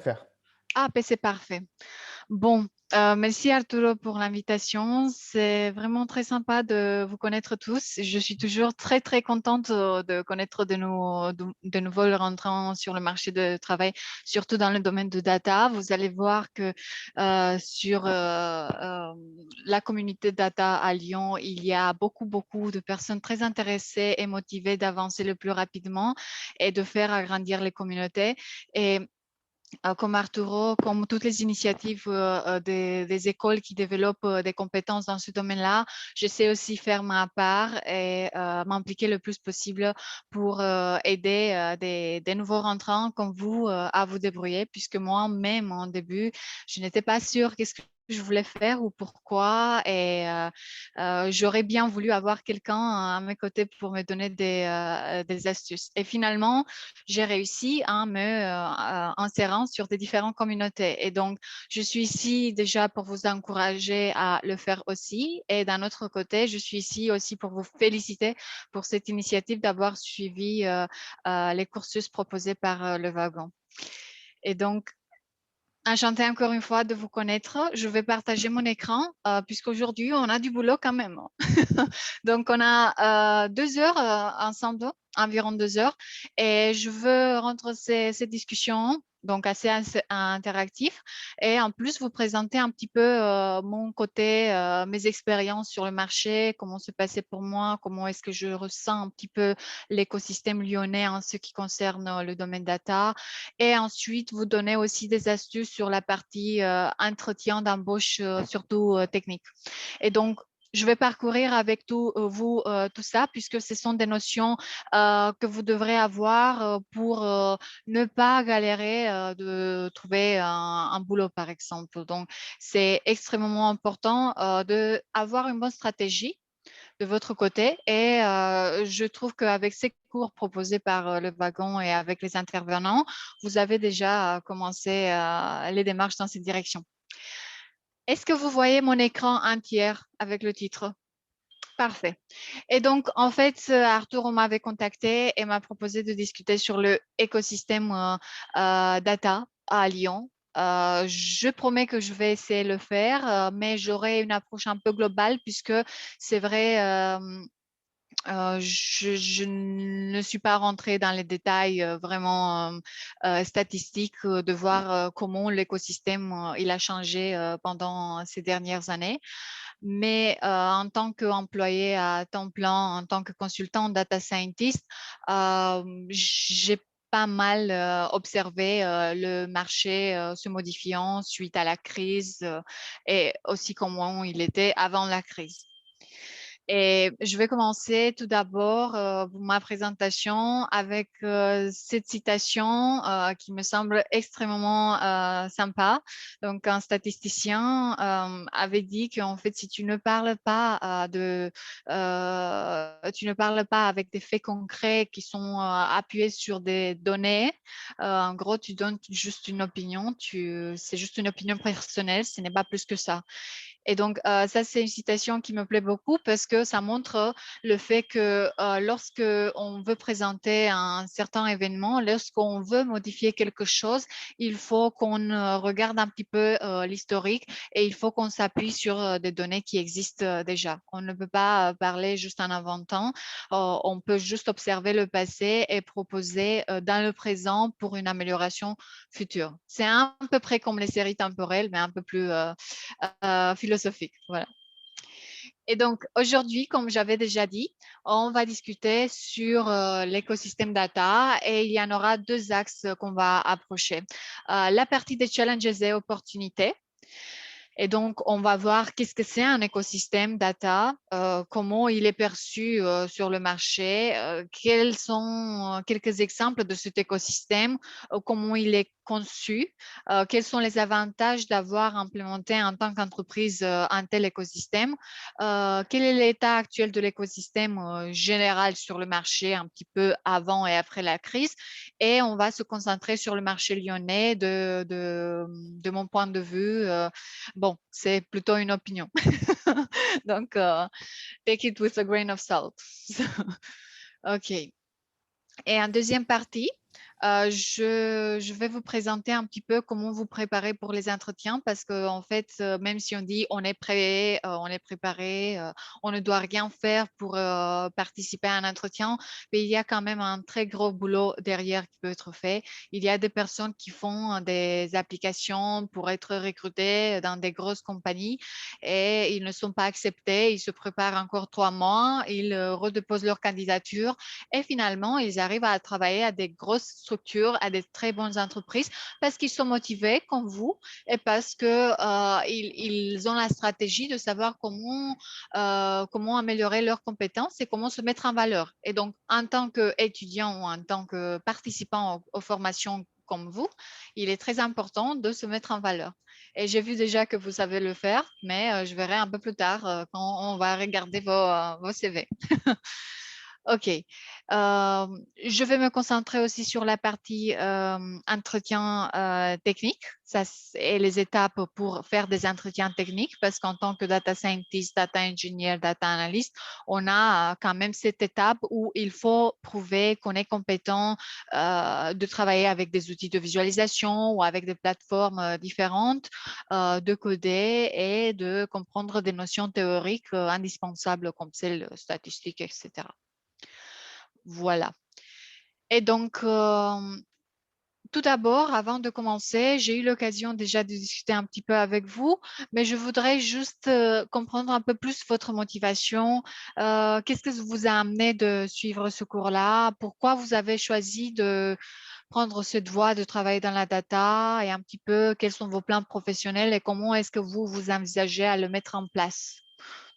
faire. Ah, ben c'est parfait. Bon, merci Arturo pour l'invitation. C'est vraiment très sympa de vous connaître tous. Je suis toujours très, très contente de connaître de nouveaux rentrants sur le marché de travail, surtout dans le domaine de data. Vous allez voir que sur la communauté data à Lyon, il y a beaucoup, beaucoup de personnes très intéressées et motivées d'avancer le plus rapidement et de faire agrandir les communautés. Et comme Arturo, comme toutes les initiatives des écoles qui développent des compétences dans ce domaine-là, j'essaie aussi faire ma part et m'impliquer le plus possible pour aider des nouveaux rentrants comme vous à vous débrouiller, puisque moi-même, en début, je n'étais pas sûre qu'est-ce que je voulais faire ou pourquoi. Et j'aurais bien voulu avoir quelqu'un à mes côtés pour me donner des astuces. Et finalement, j'ai réussi en me insérant sur des différentes communautés. Et donc, je suis ici déjà pour vous encourager à le faire aussi. Et d'un autre côté, je suis ici aussi pour vous féliciter pour cette initiative d'avoir suivi les cursus proposés par le wagon. Et donc, enchantée encore une fois de vous connaître. Je vais partager mon écran puisqu'aujourd'hui, on a du boulot quand même. Donc, on a 2 heures ensemble, environ 2 heures. Et je veux rendre ces discussions donc assez interactif et en plus vous présenter un petit peu mon côté, mes expériences sur le marché, comment se passait pour moi, comment est-ce que je ressens un petit peu l'écosystème lyonnais en ce qui concerne le domaine data et ensuite vous donner aussi des astuces sur la partie entretien d'embauche, surtout technique. Et donc, je vais parcourir avec vous tout ça, puisque ce sont des notions que vous devrez avoir pour ne pas galérer de trouver un boulot, par exemple. Donc, c'est extrêmement important d'avoir une bonne stratégie de votre côté. Et je trouve qu'avec ces cours proposés par le wagon et avec les intervenants, vous avez déjà commencé les démarches dans cette direction. Est-ce que vous voyez mon écran entier avec le titre? Parfait. Et donc, en fait, Arthur m'avait contacté et m'a proposé de discuter sur le écosystème data à Lyon. Je promets que je vais essayer de le faire, mais j'aurai une approche un peu globale puisque c'est vrai, je ne suis pas rentrée dans les détails vraiment statistiques de voir comment l'écosystème il a changé pendant ces dernières années. Mais en tant qu'employé à temps plein, en tant que consultant data scientist, j'ai pas mal observé le marché se modifiant suite à la crise et aussi comment il était avant la crise. Et je vais commencer tout d'abord ma présentation avec cette citation qui me semble extrêmement sympa. Donc, un statisticien avait dit qu'en fait, si tu ne parles pas tu ne parles pas avec des faits concrets qui sont appuyés sur des données, en gros, tu donnes juste une opinion. C'est juste une opinion personnelle, ce n'est pas plus que ça. Et donc, ça, c'est une citation qui me plaît beaucoup parce que ça montre le fait que lorsque on veut présenter un certain événement, lorsqu'on veut modifier quelque chose, il faut qu'on regarde un petit peu l'historique et il faut qu'on s'appuie sur des données qui existent déjà. On ne peut pas parler juste en inventant. On peut juste observer le passé et proposer dans le présent pour une amélioration future. C'est à peu près comme les séries temporelles, mais un peu plus philosophique. Voilà. Et donc, aujourd'hui, comme j'avais déjà dit, on va discuter sur l'écosystème data et il y en aura 2 axes qu'on va approcher. La partie des challenges et opportunités. Et donc, on va voir qu'est-ce que c'est un écosystème data, comment il est perçu sur le marché, quels sont quelques exemples de cet écosystème, comment il est conçu, quels sont les avantages d'avoir implémenté en tant qu'entreprise un tel écosystème, quel est l'état actuel de l'écosystème général sur le marché un petit peu avant et après la crise. Et on va se concentrer sur le marché lyonnais de mon point de vue. Bon, c'est plutôt une opinion. Donc, take it with a grain of salt. OK. Et en deuxième partie, Je vais vous présenter un petit peu comment vous préparer pour les entretiens parce que en fait, même si on dit on est prêt, on est préparé, on ne doit rien faire pour participer à un entretien, mais il y a quand même un très gros boulot derrière qui peut être fait. Il y a des personnes qui font des applications pour être recrutées dans des grosses compagnies et ils ne sont pas acceptés. Ils se préparent encore 3 mois, ils redéposent leur candidature et finalement, ils arrivent à travailler à des grosses structures, à des très bonnes entreprises parce qu'ils sont motivés comme vous et parce que ils ont la stratégie de savoir comment améliorer leurs compétences et comment se mettre en valeur. Et donc, en tant qu'étudiant ou en tant que participant aux formations comme vous, il est très important de se mettre en valeur. Et j'ai vu déjà que vous savez le faire, mais je verrai un peu plus tard quand on va regarder vos CV. OK. Je vais me concentrer aussi sur la partie entretien technique ça, et les étapes pour faire des entretiens techniques parce qu'en tant que data scientist, data engineer, data analyst, on a quand même cette étape où il faut prouver qu'on est compétent de travailler avec des outils de visualisation ou avec des plateformes différentes, de coder et de comprendre des notions théoriques indispensables comme celles statistiques, etc. Voilà. Et donc, tout d'abord, avant de commencer, j'ai eu l'occasion déjà de discuter un petit peu avec vous, mais je voudrais juste comprendre un peu plus votre motivation. Qu'est-ce que vous a amené de suivre ce cours-là? Pourquoi vous avez choisi de prendre cette voie de travailler dans la data et un petit peu quels sont vos plans professionnels et comment est-ce que vous envisagez à le mettre en place?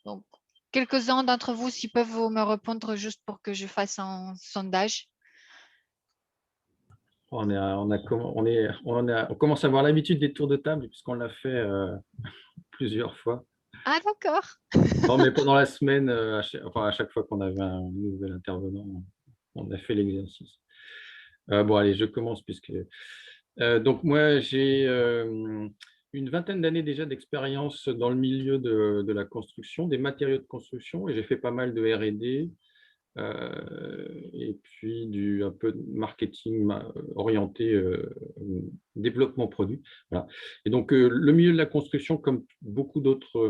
Donc, quelques-uns d'entre vous, s'ils peuvent vous me répondre juste pour que je fasse un sondage. On commence à avoir l'habitude des tours de table puisqu'on l'a fait plusieurs fois. Ah, d'accord. Non, mais pendant la semaine, à chaque fois qu'on avait un nouvel intervenant, on a fait l'exercice. Bon, allez, je commence puisque. Donc moi, j'ai une vingtaine d'années déjà d'expérience dans le milieu de la construction, des matériaux de construction, et j'ai fait pas mal de R&D. Et puis un peu de marketing orienté développement produit. Voilà. Et donc, le milieu de la construction, comme beaucoup d'autres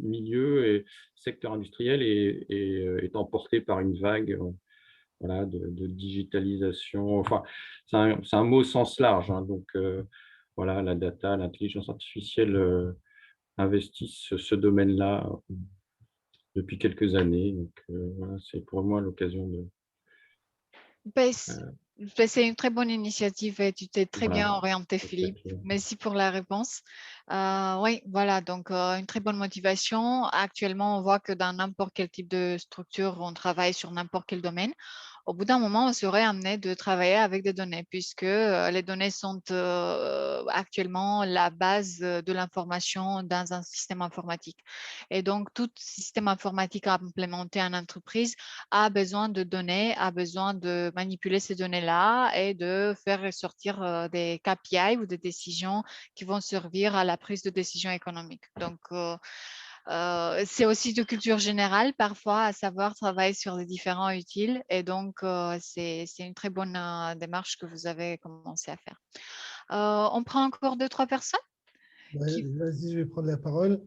milieux et secteurs industriels, est emporté par une vague voilà, de digitalisation. Enfin, c'est un mot au sens large. Hein. Donc, voilà, la data, l'intelligence artificielle investissent ce domaine-là depuis quelques années. Donc, voilà, c'est pour moi l'occasion de. Ben, ben, c'est une très bonne initiative et tu t'es très bien Voilà. orienté, Philippe. Merci pour la réponse. Oui, voilà, donc une très bonne motivation. Actuellement, on voit que dans n'importe quel type de structure, on travaille sur n'importe quel domaine. Au bout d'un moment, on serait amené de travailler avec des données puisque les données sont actuellement la base de l'information dans un système informatique. Et donc, tout système informatique implémenté en entreprise a besoin de données, a besoin de manipuler ces données-là et de faire ressortir des KPI ou des décisions qui vont servir à la prise de décision économique. Donc, c'est aussi de culture générale parfois à savoir travailler sur les différents utiles et donc c'est une très bonne démarche que vous avez commencé à faire. On prend encore 2-3 personnes Ouais, qui... vas-y, je vais prendre la parole.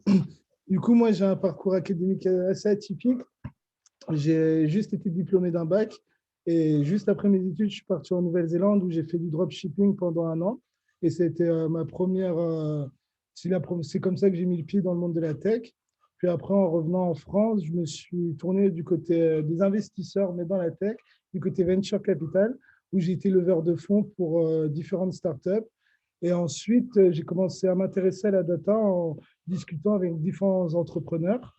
Du coup, moi, j'ai un parcours académique assez atypique. J'ai juste été diplômé d'un bac et juste après mes études, je suis parti en Nouvelle-Zélande où j'ai fait du dropshipping pendant un an. Et c'était ma première. C'est comme ça que j'ai mis le pied dans le monde de la tech. Puis après, en revenant en France, je me suis tourné du côté des investisseurs, mais dans la tech, du côté venture capital, où j'ai été leveur de fonds pour différentes startups. Et ensuite, j'ai commencé à m'intéresser à la data en discutant avec différents entrepreneurs.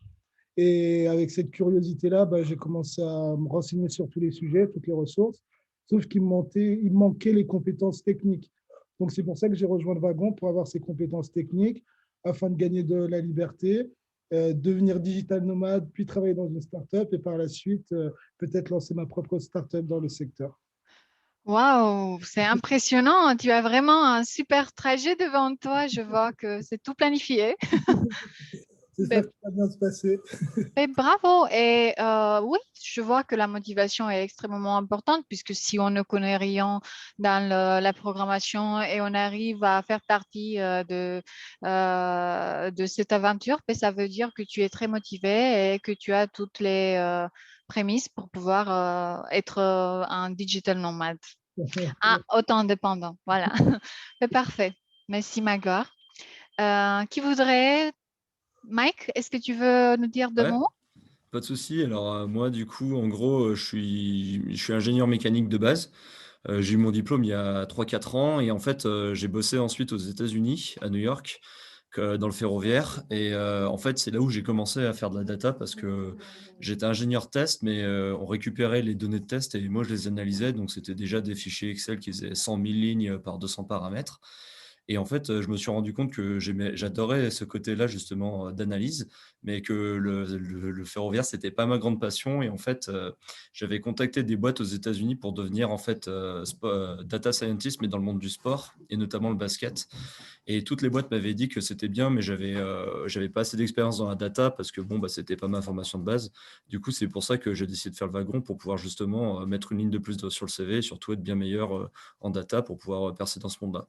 Et avec cette curiosité-là, j'ai commencé à me renseigner sur tous les sujets, toutes les ressources, sauf il manquait les compétences techniques. Donc, c'est pour ça que j'ai rejoint le wagon pour avoir ces compétences techniques afin de gagner de la liberté, devenir digital nomade, puis travailler dans une startup et par la suite, peut-être lancer ma propre startup dans le secteur. Waouh, c'est impressionnant. Tu as vraiment un super trajet devant toi. Je vois que c'est tout planifié. J'espère que ça va bien se passer. Et bravo. Et oui, je vois que la motivation est extrêmement importante puisque si on ne connaît rien dans la programmation et on arrive à faire partie de cette aventure, ben, ça veut dire que tu es très motivé et que tu as toutes les prémices pour pouvoir être un digital nomade. Ah, autant indépendant. Voilà. C'est parfait. Merci, Magor. Qui voudrait... Mike, est-ce que tu veux nous dire deux Ouais, mots? pas de souci. Alors moi, du coup, en gros, je suis ingénieur mécanique de base. J'ai eu mon diplôme il y a 3 4 ans et en fait, j'ai bossé ensuite aux États-Unis, à New York, dans le ferroviaire. Et en fait, c'est là où j'ai commencé à faire de la data parce que j'étais ingénieur test, mais on récupérait les données de test et moi, je les analysais. Donc, c'était déjà des fichiers Excel qui faisaient 100 000 lignes par 200 paramètres. Et en fait, je me suis rendu compte que j'adorais ce côté-là justement d'analyse, mais que le ferroviaire, c'était pas ma grande passion. Et en fait, j'avais contacté des boîtes aux États-Unis pour devenir en fait data scientist, mais dans le monde du sport et notamment le basket. Et toutes les boîtes m'avaient dit que c'était bien, mais j'avais pas assez d'expérience dans la data parce que bon, bah, c'était pas ma formation de base. Du coup, c'est pour ça que j'ai décidé de faire le wagon pour pouvoir justement mettre une ligne de plus sur le CV et surtout être bien meilleur en data pour pouvoir percer dans ce monde-là.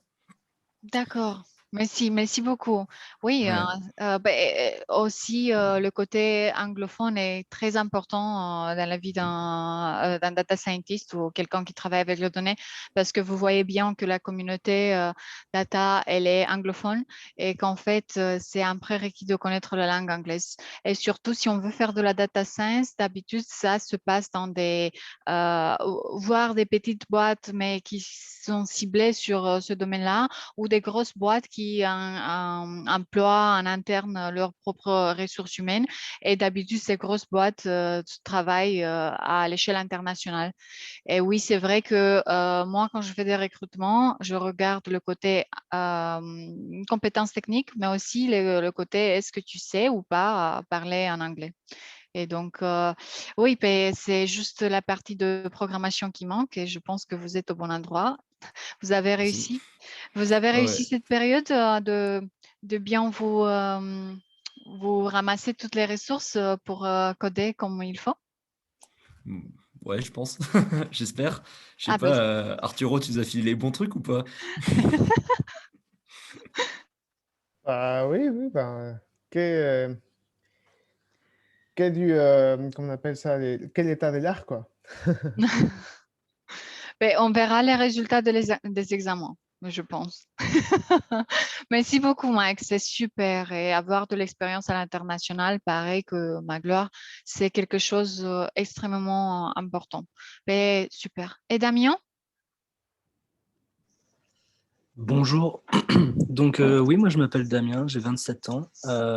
D'accord. Merci beaucoup. Oui, Ouais. ben, aussi le côté anglophone est très important dans la vie d'un data scientist ou quelqu'un qui travaille avec les données parce que vous voyez bien que la communauté data, elle est anglophone et qu'en fait, c'est un prérequis de connaître la langue anglaise. Et surtout, si on veut faire de la data science, d'habitude, ça se passe dans euh, voire des petites boîtes, mais qui sont ciblées sur ce domaine-là ou des grosses boîtes qui emploient en interne leurs propres ressources humaines. Et d'habitude, ces grosses boîtes travaillent à l'échelle internationale. Et oui, c'est vrai que moi, quand je fais des recrutements, je regarde le côté compétences techniques, mais aussi le côté est-ce que tu sais ou pas parler en anglais. Et donc, oui, ben, c'est juste la partie de programmation qui manque et je pense que vous êtes au bon endroit. Vous avez Merci. réussi. Vous avez Ouais, réussi ouais. cette période de bien vous ramasser toutes les ressources pour coder comme il faut. Mm, ouais, je pense. J'espère. Je sais Ah ben, pas, Arturo, tu nous as filé les bons trucs ou pas? Ah oui, oui, ben, que, comment on appelle ça, quel état de l'art, quoi. ben, on verra les résultats des examens, je pense. Merci beaucoup, Mike. C'est super. Et avoir de l'expérience à l'international, pareil que Magloire, c'est quelque chose extrêmement important. Ben, super. Et Damien? Bonjour. Donc oui, moi je m'appelle Damien, j'ai 27 ans.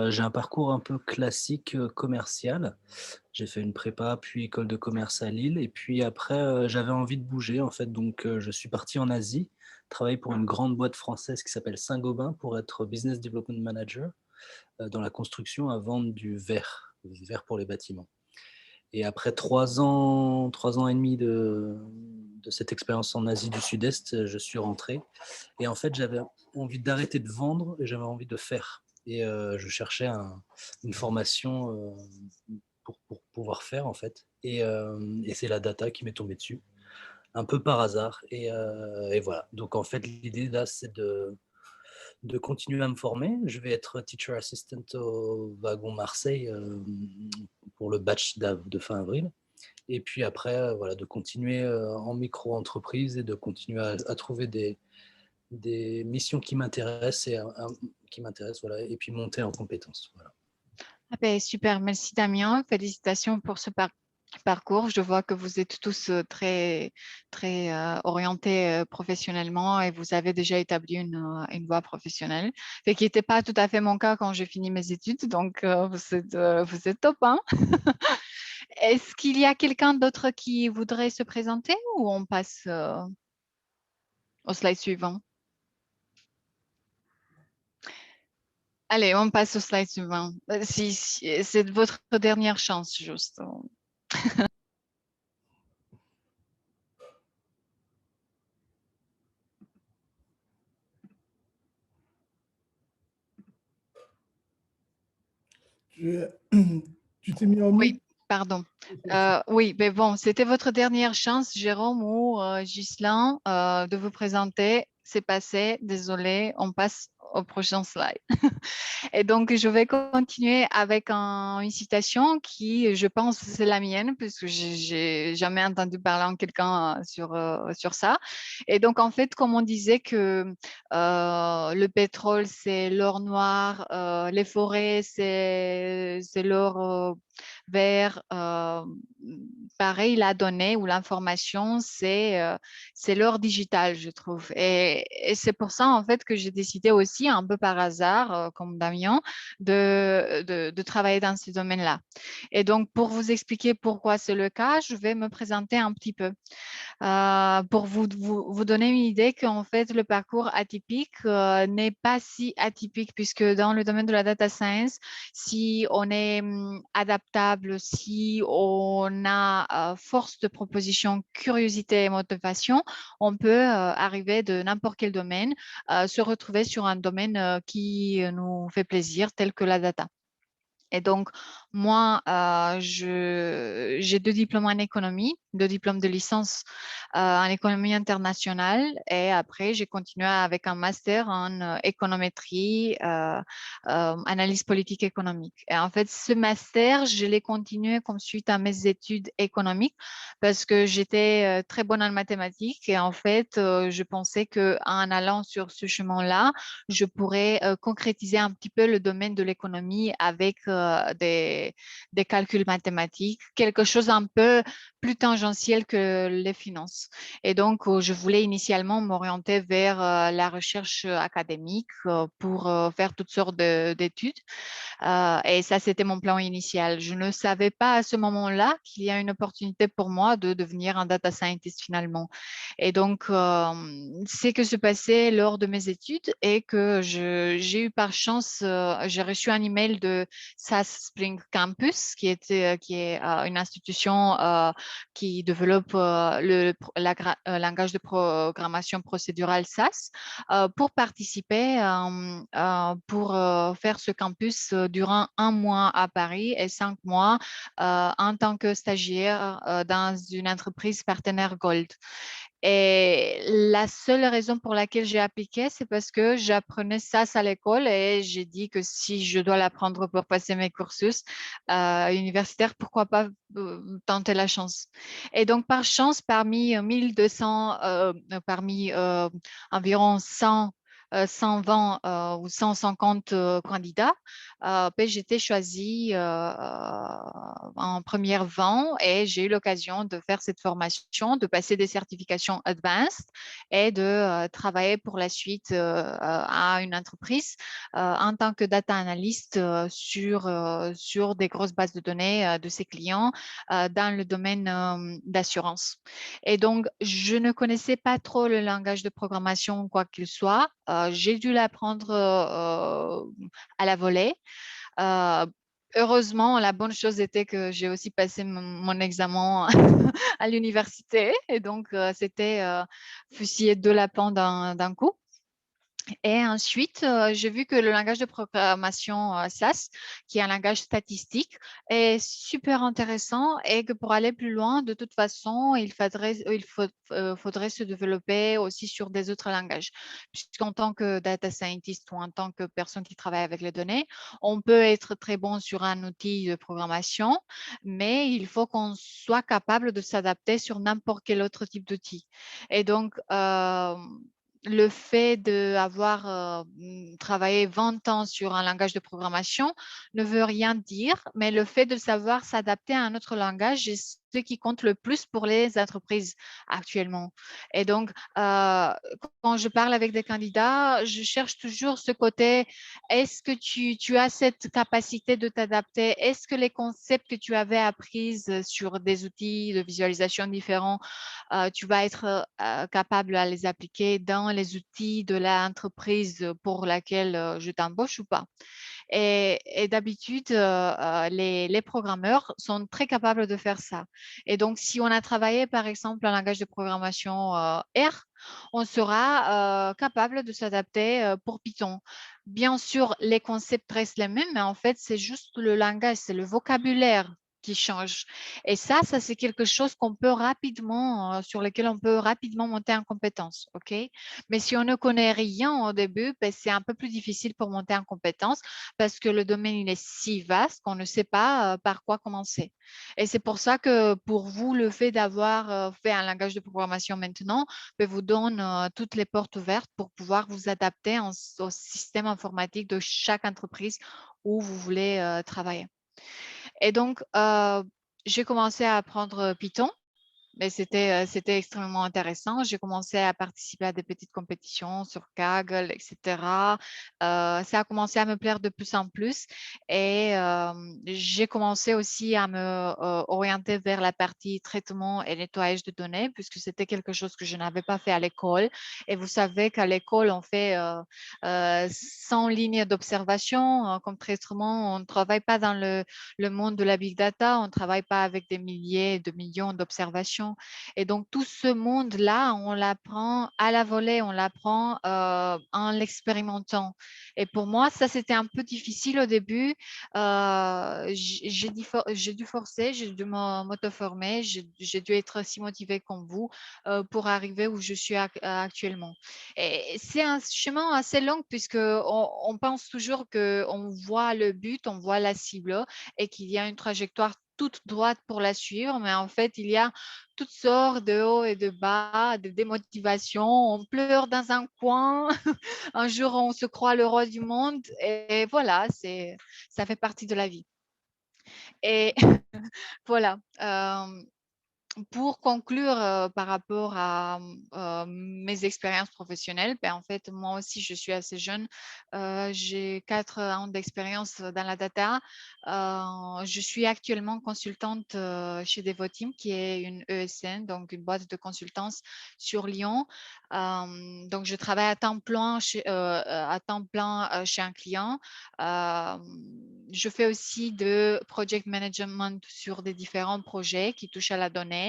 J'ai un parcours un peu classique commercial. J'ai fait une prépa puis école de commerce à Lille et puis après j'avais envie de bouger en fait. Donc je suis parti en Asie, travailler pour une grande boîte française qui s'appelle Saint-Gobain pour être business development manager dans la construction à vendre du verre pour les bâtiments. Et après 3 ans et demi de cette expérience en Asie du Sud-Est, je suis rentré. Et en fait, j'avais envie d'arrêter de vendre et j'avais envie de faire. Et je cherchais une formation pour pouvoir faire, en fait. Et c'est la data qui m'est tombée dessus, un peu par hasard. Et voilà. Donc, en fait, l'idée là, c'est de continuer à me former. Je vais être teacher assistant au wagon Marseille pour le batch de fin avril. Et puis après, voilà, de continuer en micro-entreprise et de continuer à trouver des missions qui m'intéressent voilà, et puis monter en compétences. Voilà. Ah ben, super. Merci, Damien. Félicitations pour ce parcours. Je vois que vous êtes tous très, très orientés professionnellement et vous avez déjà établi une voie professionnelle. Ce qui n'était pas tout à fait mon cas quand j'ai fini mes études. Donc, vous êtes top, hein? Est-ce qu'il y a quelqu'un d'autre qui voudrait se présenter ou on passe au slide suivant? Allez, on passe au slide suivant. Si c'est votre dernière chance, juste. Je- Tu t'es mis en Oui, mute? pardon. Oui, mais bon, c'était votre dernière chance, Jérôme ou Ghislain, de vous présenter. C'est passé, désolé, on passe au prochain slide. Et donc, je vais continuer avec une citation qui, je pense, c'est la mienne, puisque j'ai jamais entendu parler en quelqu'un sur ça. Et donc, en fait, comme on disait que le pétrole, c'est l'or noir, les forêts, c'est l'or vert. Pareil, la donnée ou l'information, c'est l'or digital, je trouve. Et c'est pour ça, en fait, que j'ai décidé aussi, un peu par hasard, comme Damien, de travailler dans ce domaine-là. Et donc, pour vous expliquer pourquoi c'est le cas, je vais me présenter un petit peu. Pour vous donner une idée qu'en fait, le parcours atypique n'est pas si atypique, puisque dans le domaine de la data science, si on est adaptable, si on a force de proposition, curiosité et motivation, on peut arriver de n'importe quel domaine, se retrouver sur un domaine qui nous fait plaisir, tel que la data. Et donc, moi, j'ai 2 diplômes en économie, 2 diplômes de licence en économie internationale. Et après, j'ai continué avec un master en économétrie, analyse politique économique. Et en fait, ce master, je l'ai continué comme suite à mes études économiques parce que j'étais très bonne en mathématiques. Et en fait, je pensais qu'en allant sur ce chemin-là, je pourrais concrétiser un petit peu le domaine de l'économie avec des calculs mathématiques, quelque chose un peu plus tangentiel que les finances. Et donc, je voulais initialement m'orienter vers la recherche académique pour faire toutes sortes d'études. Et ça, c'était mon plan initial. Je ne savais pas à ce moment-là qu'il y a une opportunité pour moi de devenir un data scientist finalement. Et donc, c'est que se passait lors de mes études et que j'ai eu par chance, j'ai reçu un email de SAS Spring Campus, qui est une institution qui développe le langage de programmation procédurale SAS pour participer, pour faire ce campus durant 1 mois à Paris et 5 mois en tant que stagiaire dans une entreprise partenaire Gold. Et la seule raison pour laquelle j'ai appliqué, c'est parce que j'apprenais ça à l'école et j'ai dit que si je dois l'apprendre pour passer mes cursus universitaires, pourquoi pas tenter la chance. Et donc, par chance, parmi 1200, parmi environ 120 ou 150 candidats, j'ai été choisie en première vent et j'ai eu l'occasion de faire cette formation, de passer des certifications advanced et de travailler pour la suite à une entreprise en tant que data analyst sur des grosses bases de données de ses clients dans le domaine d'assurance. Et donc, je ne connaissais pas trop le langage de programmation, quoi qu'il soit. J'ai dû l'apprendre à la volée. Euh, Heureusement, la bonne chose était que j'ai aussi passé mon examen à l'université et donc c'était fusillé deux lapins d'un coup. Et ensuite, j'ai vu que le langage de programmation SAS, qui est un langage statistique, est super intéressant et que pour aller plus loin, de toute façon, faudrait se développer aussi sur des autres langages. Puisqu'en tant que data scientist ou en tant que personne qui travaille avec les données, on peut être très bon sur un outil de programmation, mais il faut qu'on soit capable de s'adapter sur n'importe quel autre type d'outil. Et donc, le fait d'avoir travaillé 20 ans sur un langage de programmation ne veut rien dire, mais le fait de savoir s'adapter à un autre langage est ce qui compte le plus pour les entreprises actuellement. Et donc, quand je parle avec des candidats, je cherche toujours ce côté, est-ce que tu as cette capacité de t'adapter? Est-ce que les concepts que tu avais appris sur des outils de visualisation différents, tu vas être capable à les appliquer dans les outils de l'entreprise pour laquelle je t'embauche ou pas. Et d'habitude, les programmeurs sont très capables de faire ça. Et donc, si on a travaillé, par exemple, un langage de programmation R, on sera capable de s'adapter pour Python. Bien sûr, les concepts restent les mêmes, mais en fait, c'est juste le langage, c'est le vocabulaire qui change. Et ça c'est quelque chose qu'on peut rapidement, sur lequel on peut rapidement monter en compétence. OK? Mais si on ne connaît rien au début, ben, c'est un peu plus difficile pour monter en compétence parce que le domaine il est si vaste qu'on ne sait pas par quoi commencer. Et c'est pour ça que pour vous, le fait d'avoir fait un langage de programmation maintenant ben, vous donne toutes les portes ouvertes pour pouvoir vous adapter au système informatique de chaque entreprise où vous voulez travailler. Et donc, j'ai commencé à apprendre Python. Mais c'était extrêmement intéressant. J'ai commencé à participer à des petites compétitions sur Kaggle, etc. Ça a commencé à me plaire de plus en plus et j'ai commencé aussi à me orienter vers la partie traitement et nettoyage de données puisque c'était quelque chose que je n'avais pas fait à l'école. Et vous savez qu'à l'école, on fait 100 lignes d'observation comme traitement. On ne travaille pas dans le monde de la big data, on ne travaille pas avec des milliers de millions d'observations. Et donc, tout ce monde-là, on l'apprend à la volée, on l'apprend en l'expérimentant. Et pour moi, ça, c'était un peu difficile au début. J'ai dû forcer, j'ai dû m'auto-former, j'ai dû être aussi motivée comme vous pour arriver où je suis actuellement. Et c'est un chemin assez long puisque on pense toujours qu'on voit le but, on voit la cible et qu'il y a une trajectoire toute droite pour la suivre, mais en fait, il y a toutes sortes de hauts et de bas, de démotivation. On pleure dans un coin. Un jour, on se croit le roi du monde. Et voilà, ça fait partie de la vie. Et voilà. Pour conclure par rapport à mes expériences professionnelles, ben, en fait, moi aussi, je suis assez jeune. J'ai 4 ans d'expérience dans la data. Je suis actuellement consultante chez Devoteam, qui est une ESN, donc une boîte de consultance sur Lyon. Donc, je travaille à temps plein chez un client. Euh, je fais aussi de project management sur des différents projets qui touchent à la donnée.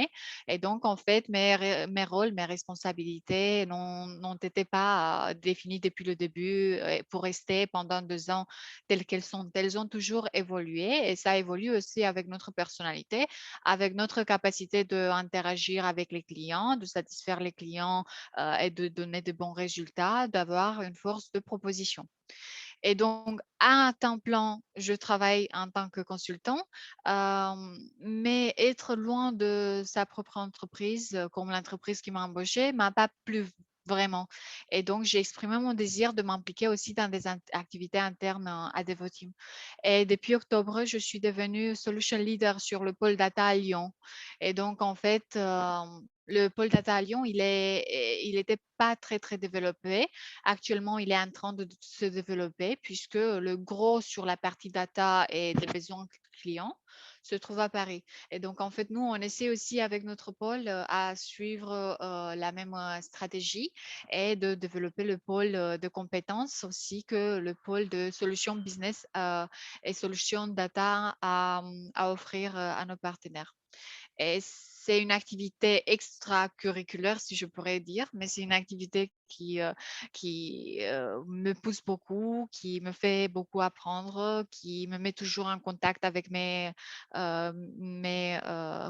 Et donc, en fait, mes rôles, mes responsabilités n'ont été pas définis depuis le début pour rester pendant 2 ans telles qu'elles sont. Elles ont toujours évolué et ça évolue aussi avec notre personnalité, avec notre capacité d'interagir avec les clients, de satisfaire les clients et de donner de bons résultats, d'avoir une force de proposition. Et donc, à un temps plein, je travaille en tant que consultant, mais être loin de sa propre entreprise, comme l'entreprise qui m'a embauchée, m'a pas plu vraiment. Et donc, j'ai exprimé mon désir de m'impliquer aussi dans des activités internes à Devoteam. Et depuis octobre, je suis devenue solution leader sur le pôle data à Lyon. Et donc, en fait, le pôle data à Lyon, il était pas très, très développé. Actuellement, il est en train de se développer puisque le gros sur la partie data et des besoins clients se trouve à Paris. Et donc, en fait, nous, on essaie aussi avec notre pôle à suivre la même stratégie et de développer le pôle de compétences aussi que le pôle de solutions business et solutions data à offrir à nos partenaires. Et c'est une activité extracurriculaire, si je pourrais dire, mais c'est une activité qui me pousse beaucoup, qui me fait beaucoup apprendre, qui me met toujours en contact avec mes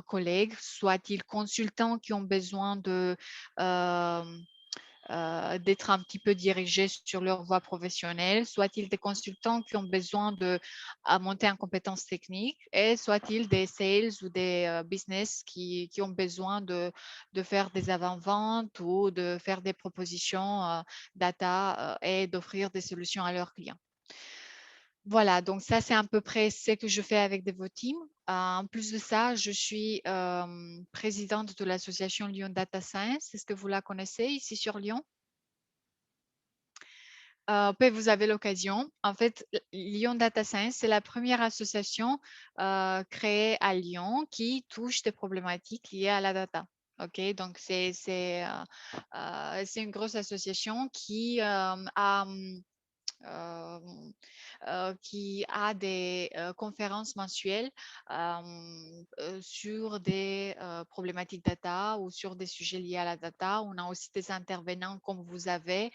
collègues, soit-ils consultants qui ont besoin euh, d'être un petit peu dirigés sur leur voie professionnelle, soit-ils des consultants qui ont besoin de monter en compétences techniques, et soit-il des sales ou des business qui ont besoin de faire des avant-ventes ou de faire des propositions data et d'offrir des solutions à leurs clients. Voilà, donc ça, c'est à peu près ce que je fais avec Devoteam. En plus de ça, je suis présidente de l'association Lyon Data Science. Est-ce que vous la connaissez ici sur Lyon? Vous avez l'occasion. En fait, Lyon Data Science, c'est la première association créée à Lyon qui touche des problématiques liées à la data. OK, donc c'est une grosse association qui a euh, qui a des conférences mensuelles sur des problématiques data ou sur des sujets liés à la data. On a aussi des intervenants comme vous avez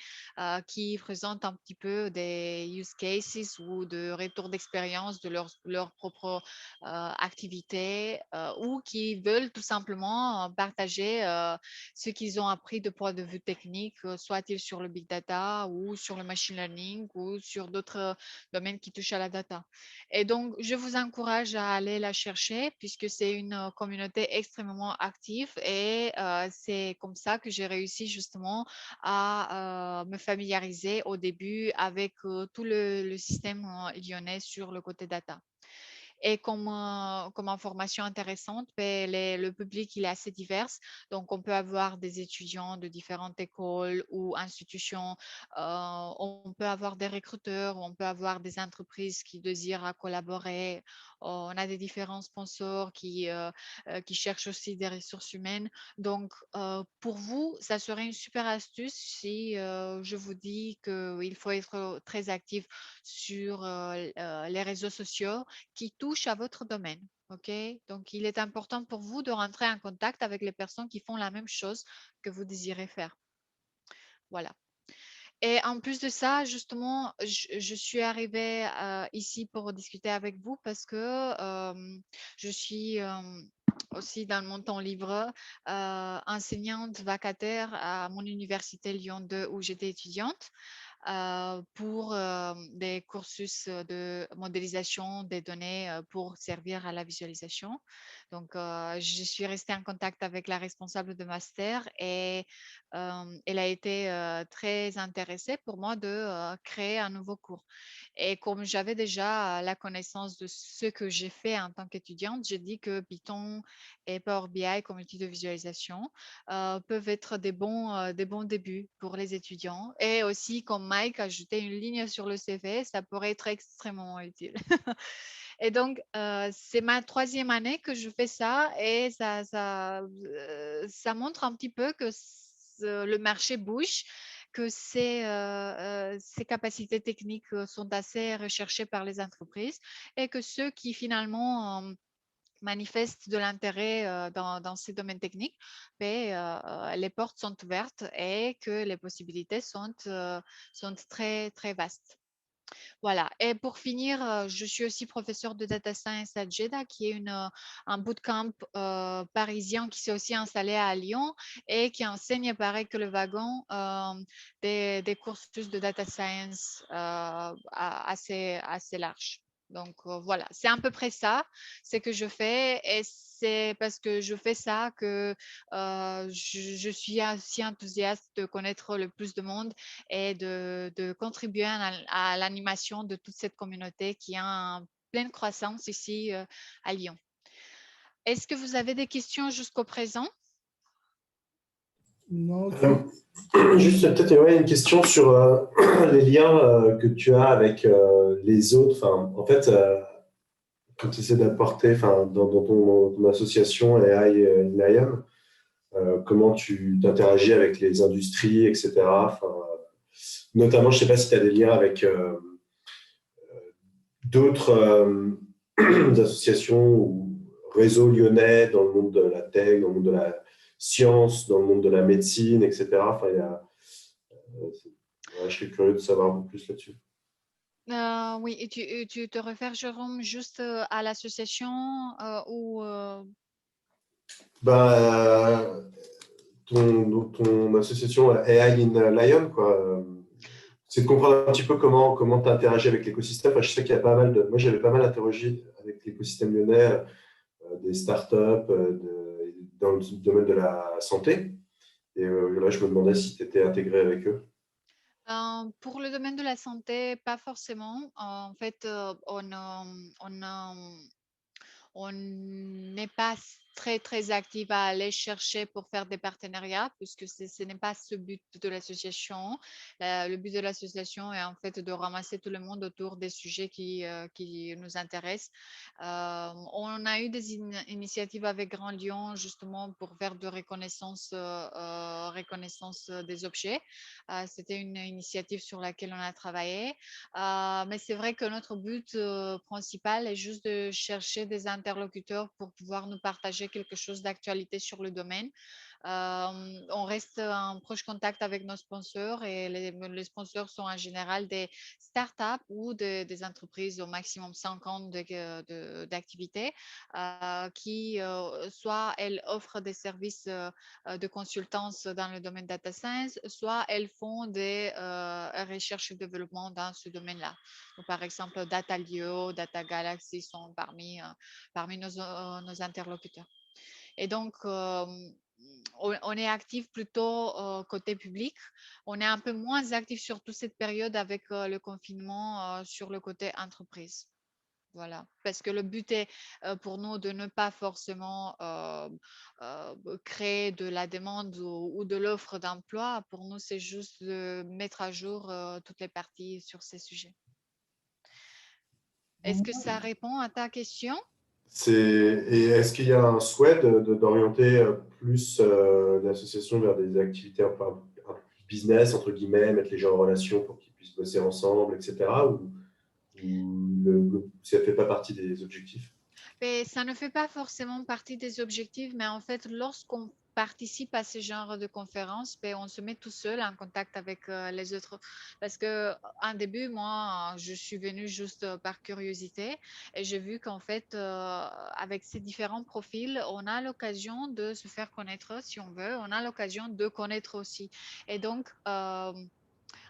qui présentent un petit peu des use cases ou de retours d'expérience de leur propre activité ou qui veulent tout simplement partager ce qu'ils ont appris de point de vue technique, soit-il sur le big data ou sur le machine learning ou sur d'autres domaines qui touchent à la data. Et donc, je vous encourage à aller la chercher puisque c'est une communauté extrêmement active et c'est comme ça que j'ai réussi justement à me familiariser au début avec tout le système lyonnais sur le côté data. Et comme information intéressante, ben, le public il est assez divers. Donc, on peut avoir des étudiants de différentes écoles ou institutions. On peut avoir des recruteurs, on peut avoir des entreprises qui désirent à collaborer. On a des différents sponsors qui cherchent aussi des ressources humaines. Donc, pour vous, ça serait une super astuce si je vous dis qu'il faut être très actif sur les réseaux sociaux qui touche à votre domaine. OK? Donc, il est important pour vous de rentrer en contact avec les personnes qui font la même chose que vous désirez faire. Voilà. Et en plus de ça, justement, je suis arrivée ici pour discuter avec vous parce que je suis aussi dans mon temps libre enseignante vacataire à mon université Lyon 2 où j'étais étudiante pour des cursus de modélisation des données pour servir à la visualisation. Donc, je suis restée en contact avec la responsable de master et elle a été très intéressée pour moi de créer un nouveau cours. Et comme j'avais déjà la connaissance de ce que j'ai fait en tant qu'étudiante, j'ai dit que Python et Power BI comme outil de visualisation peuvent être des bons débuts pour les étudiants. Et aussi, comme Mike a ajouté une ligne sur le CV, ça pourrait être extrêmement utile. Et donc, c'est ma troisième année que je fais ça et ça montre un petit peu que le marché bouge, que ces capacités techniques sont assez recherchées par les entreprises et que ceux qui finalement manifestent de l'intérêt dans ces domaines techniques, ben, les portes sont ouvertes et que les possibilités sont très, très vastes. Voilà. Et pour finir, je suis aussi professeure de data science à JEDA, qui est un bootcamp parisien qui s'est aussi installé à Lyon et qui enseigne, pareil que le wagon, des cursus de data science assez larges. Donc voilà, c'est à peu près ça, ce que je fais et c'est parce que je fais ça que je suis aussi enthousiaste de connaître le plus de monde et de contribuer à l'animation de toute cette communauté qui est en pleine croissance ici à Lyon. Est-ce que vous avez des questions jusqu'au présent? Non, Juste peut-être une question sur les liens que tu as avec les autres. Enfin, en fait, quand tu essaies d'apporter dans ton association AI in IAM, comment tu t'interagis avec les industries, etc. Enfin, notamment, je ne sais pas si tu as des liens avec d'autres associations ou réseaux lyonnais dans le monde de la tech, dans le monde de la science, dans le monde de la médecine, etc. Enfin, je serais curieux de savoir un peu plus là-dessus. Oui, et tu te réfères, Jérôme, juste à l'association ou Ton association AI in Lion, quoi. C'est de comprendre un petit peu comment tu interagis avec l'écosystème. Enfin, je sais qu'il y a pas mal de. Moi, j'avais pas mal interrogé avec l'écosystème lyonnais, des startups dans le domaine de la santé. Et là, je me demandais si tu étais intégré avec eux. pour le domaine de la santé, pas forcément. En fait, on n'est pas très, très active à aller chercher pour faire des partenariats, puisque ce n'est pas ce but de l'association. Le but de l'association est en fait de ramasser tout le monde autour des sujets qui nous intéressent. On a eu des initiatives avec Grand Lyon justement pour faire de reconnaissance des objets. C'était une initiative sur laquelle on a travaillé. Mais c'est vrai que notre but principal est juste de chercher des interlocuteurs pour pouvoir nous partager quelque chose d'actualité sur le domaine. On reste en proche contact avec nos sponsors et les sponsors sont en général des startups ou des entreprises au maximum 50 d'activités qui soit elles offrent des services de consultance dans le domaine data science, soit elles font des recherches et développement dans ce domaine-là. Donc, par exemple, Datalio, Data Galaxy sont parmi nos interlocuteurs. Et donc, on est actif plutôt côté public. On est un peu moins actif sur toute cette période avec le confinement sur le côté entreprise. Voilà, parce que le but est pour nous de ne pas forcément créer de la demande ou de l'offre d'emploi. Pour nous, c'est juste de mettre à jour toutes les parties sur ces sujets. Est-ce que ça répond à ta question? Et est-ce qu'il y a un souhait d'orienter plus l'association vers des activités un peu business, entre guillemets, mettre les gens en relation pour qu'ils puissent bosser ensemble, etc. Ou ça ne fait pas partie des objectifs? Mais ça ne fait pas forcément partie des objectifs, mais en fait, lorsqu'on participe à ce genre de conférences, ben, on se met tout seul en contact avec les autres. Parce que en début, moi, je suis venue juste par curiosité et j'ai vu qu'en fait, avec ces différents profils, on a l'occasion de se faire connaître si on veut, on a l'occasion de connaître aussi. Et donc,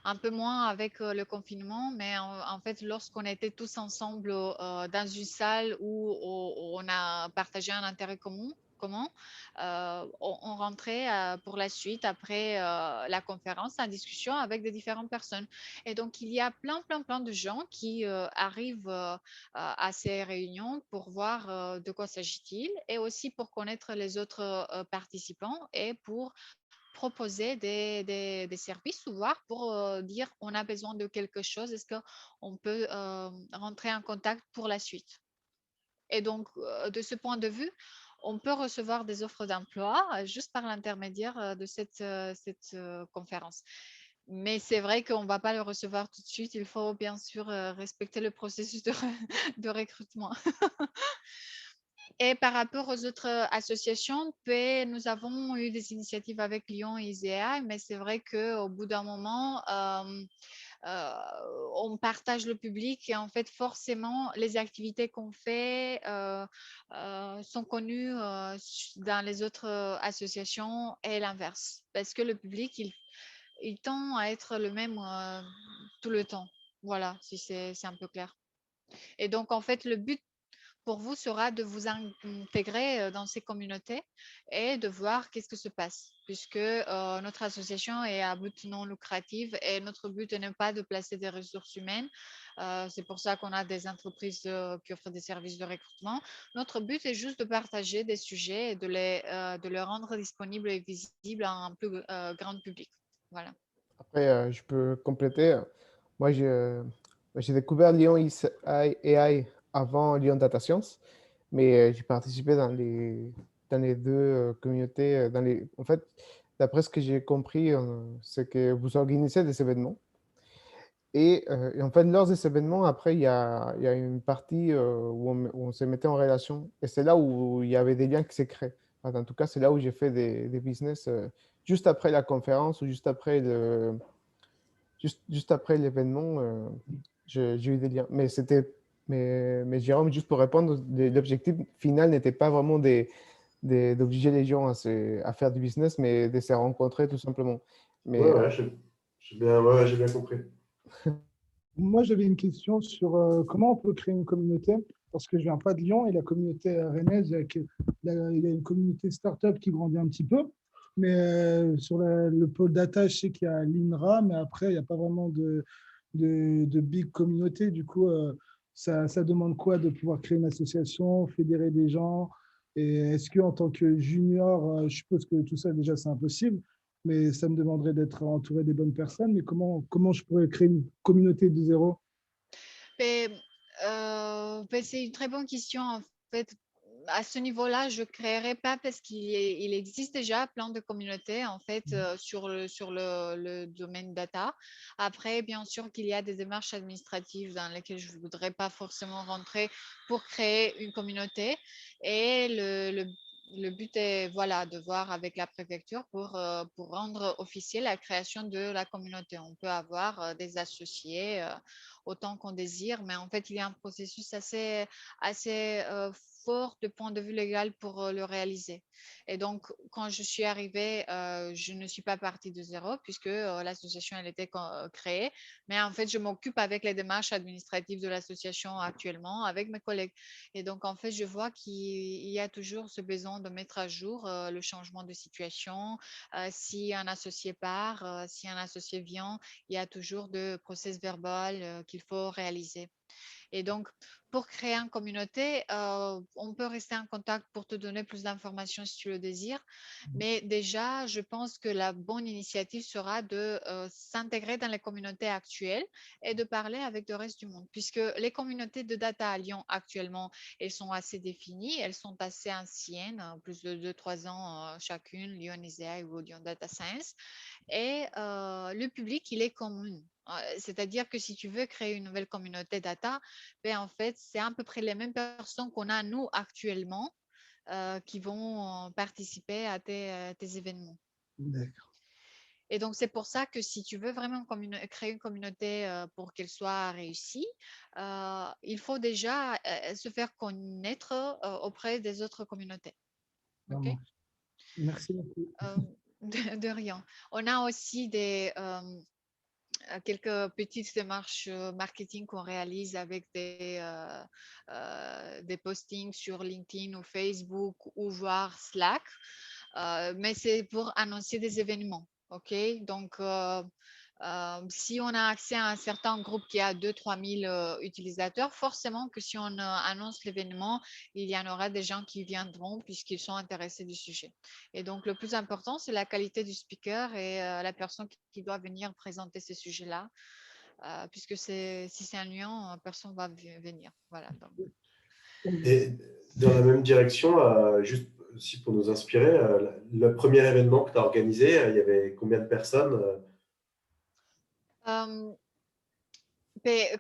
un peu moins avec le confinement, mais en fait, lorsqu'on était tous ensemble dans une salle où on a partagé un intérêt commun, on rentrait pour la suite après la conférence en discussion avec des différentes personnes. Et donc, il y a plein de gens qui arrivent à ces réunions pour voir de quoi s'agit-il et aussi pour connaître les autres participants et pour proposer des services ou voir pour dire on a besoin de quelque chose, est-ce qu'on peut rentrer en contact pour la suite. Et donc, de ce point de vue, on peut recevoir des offres d'emploi juste par l'intermédiaire de cette conférence. Mais c'est vrai qu'on ne va pas le recevoir tout de suite. Il faut bien sûr respecter le processus de recrutement. Et par rapport aux autres associations, nous avons eu des initiatives avec Lyon et ISEA, mais c'est vrai qu'au bout d'un moment, on partage le public et en fait, forcément, les activités qu'on fait sont connues dans les autres associations et l'inverse, parce que le public, il tend à être le même tout le temps. Voilà, si c'est un peu clair. Et donc, en fait, le but pour vous sera de vous intégrer dans ces communautés et de voir qu'est-ce que se passe, puisque notre association est à but non lucratif et notre but n'est pas de placer des ressources humaines. C'est pour ça qu'on a des entreprises qui offrent des services de recrutement. Notre but est juste de partager des sujets et de les rendre disponibles et visibles à un plus grand public. Voilà. Après, je peux compléter. Moi, j'ai découvert Lyon AI avant Lyon Data Science, mais j'ai participé dans les deux communautés. En fait, d'après ce que j'ai compris, c'est que vous organisez des événements. Et en fait, lors de ces événements, après, il y a une partie où on se mettait en relation. Et c'est là où il y avait des liens qui s'est créés. Enfin, en tout cas, c'est là où j'ai fait des business juste après la conférence ou juste après l'événement, j'ai eu des liens. Mais Jérôme, juste pour répondre, l'objectif final n'était pas vraiment d'obliger les gens à faire du business, mais de se rencontrer tout simplement. Mais, Ouais, j'ai bien compris. Moi, j'avais une question sur comment on peut créer une communauté, parce que je viens pas de Lyon et la communauté rennaise, il y a une communauté startup qui grandit un petit peu. Mais sur le pôle data, je sais qu'il y a l'INRA, mais après, il n'y a pas vraiment de big communauté. Du coup, ça demande quoi de pouvoir créer une association, fédérer des gens? Et est-ce qu'en tant que junior, je suppose que tout ça, déjà, c'est impossible, mais ça me demanderait d'être entouré des bonnes personnes. Mais comment je pourrais créer une communauté de zéro? Mais, c'est une très bonne question. En fait, à ce niveau-là, je ne créerai pas parce il existe déjà plein de communautés en fait sur le domaine data. Après, bien sûr qu'il y a des démarches administratives dans lesquelles je ne voudrais pas forcément rentrer pour créer une communauté. Et le but est voilà, de voir avec la préfecture pour rendre officielle la création de la communauté. On peut avoir des associés autant qu'on désire, mais en fait, il y a un processus assez fort de point de vue légal pour le réaliser. Et donc, quand je suis arrivée, je ne suis pas partie de zéro puisque l'association elle était créée, mais en fait, je m'occupe avec les démarches administratives de l'association actuellement avec mes collègues. Et donc, en fait, je vois qu'il y a toujours ce besoin de mettre à jour le changement de situation. Si un associé part, si un associé vient, il y a toujours de process verbal qu'il faut réaliser. Et donc, pour créer une communauté, on peut rester en contact pour te donner plus d'informations si tu le désires. Mais déjà, je pense que la bonne initiative sera de s'intégrer dans les communautés actuelles et de parler avec le reste du monde. Puisque les communautés de data à Lyon actuellement, elles sont assez définies, elles sont assez anciennes, plus de 2-3 ans chacune, Lyon ISEA ou Lyon Data Science. Et le public, il est commun. C'est-à-dire que si tu veux créer une nouvelle communauté data, ben, en fait, c'est à peu près les mêmes personnes qu'on a nous actuellement qui vont participer à tes événements. D'accord. Et donc, c'est pour ça que si tu veux vraiment créer une communauté pour qu'elle soit réussie, il faut déjà se faire connaître auprès des autres communautés. OK? Vraiment. Merci beaucoup. De rien. On a aussi quelques petites démarches marketing qu'on réalise avec des postings sur LinkedIn ou Facebook ou voire Slack. Mais c'est pour annoncer des événements. OK? Donc, si on a accès à un certain groupe qui a 2-3 000 utilisateurs, forcément que si on annonce l'événement, il y en aura des gens qui viendront puisqu'ils sont intéressés du sujet. Et donc, le plus important, c'est la qualité du speaker et la personne qui doit venir présenter ce sujet-là. Puisque si c'est un Lyon, personne ne va venir. Voilà. Donc. Et dans la même direction, juste aussi pour nous inspirer, le premier événement que tu as organisé, il y avait combien de personnes?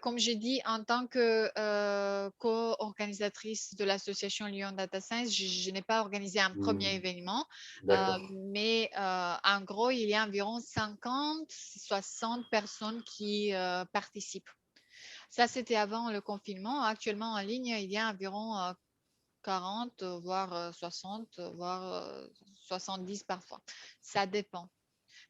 Comme j'ai dit, en tant que co-organisatrice de l'association Lyon Data Science, je n'ai pas organisé un premier événement, mais en gros, il y a environ 50-60 personnes qui participent. Ça, c'était avant le confinement. Actuellement, en ligne, il y a environ 40, voire 60, voire 70 parfois. Ça dépend.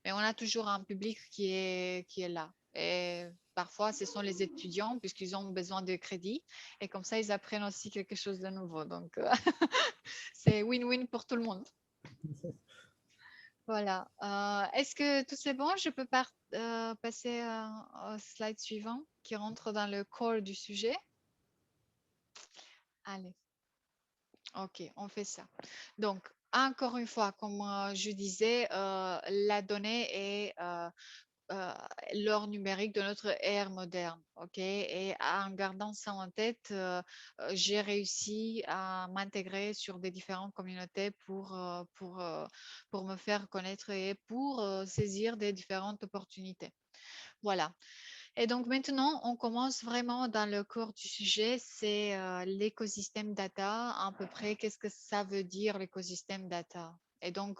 Mais on a toujours un public qui est là. Et parfois, ce sont les étudiants, puisqu'ils ont besoin de crédit. Et comme ça, ils apprennent aussi quelque chose de nouveau. Donc, c'est win-win pour tout le monde. Voilà. Est-ce que tout c'est bon? Je peux passer au slide suivant qui rentre dans le core du sujet. Allez. OK, on fait ça. Donc, encore une fois, comme je disais, la donnée est l'or numérique de notre ère moderne. OK? Et en gardant ça en tête, j'ai réussi à m'intégrer sur des différentes communautés pour me faire connaître et pour saisir des différentes opportunités. Voilà. Et donc maintenant, on commence vraiment dans le corps du sujet, c'est l'écosystème data. À peu près, qu'est-ce que ça veut dire l'écosystème data? Et donc,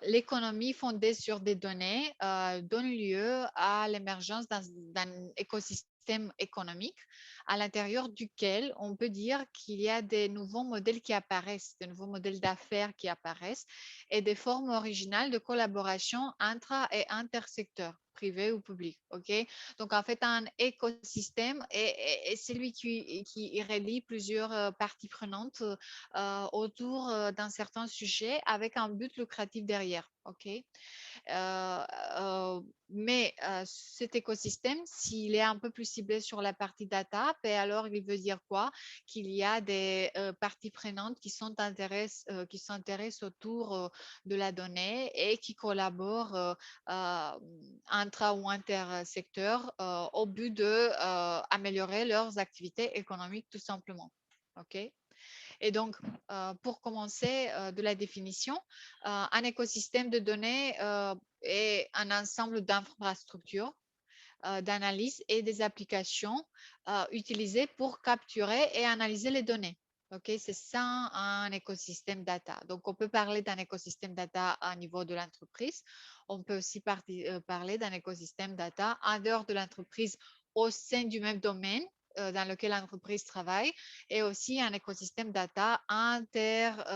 l'économie fondée sur des données donne lieu à l'émergence d'un écosystème économique à l'intérieur duquel on peut dire qu'il y a des nouveaux modèles qui apparaissent, des nouveaux modèles d'affaires qui apparaissent et des formes originales de collaboration intra- et intersecteurs privé ou public. OK? Donc, en fait, un écosystème est celui qui relie plusieurs parties prenantes autour d'un certain sujet avec un but lucratif derrière. OK? Mais cet écosystème, s'il est un peu plus ciblé sur la partie data, et alors il veut dire quoi? Qu'il y a des parties prenantes qui s'intéressent autour de la donnée et qui collaborent intra ou intersecteurs au but de améliorer leurs activités économiques tout simplement. OK? Et donc, pour commencer de la définition, un écosystème de données est un ensemble d'infrastructures, d'analyse et des applications utilisées pour capturer et analyser les données. OK, c'est ça un écosystème data. Donc, on peut parler d'un écosystème data à niveau de l'entreprise. On peut aussi parler d'un écosystème data en dehors de l'entreprise au sein du même domaine dans lequel l'entreprise travaille et aussi un écosystème data inter-domaine,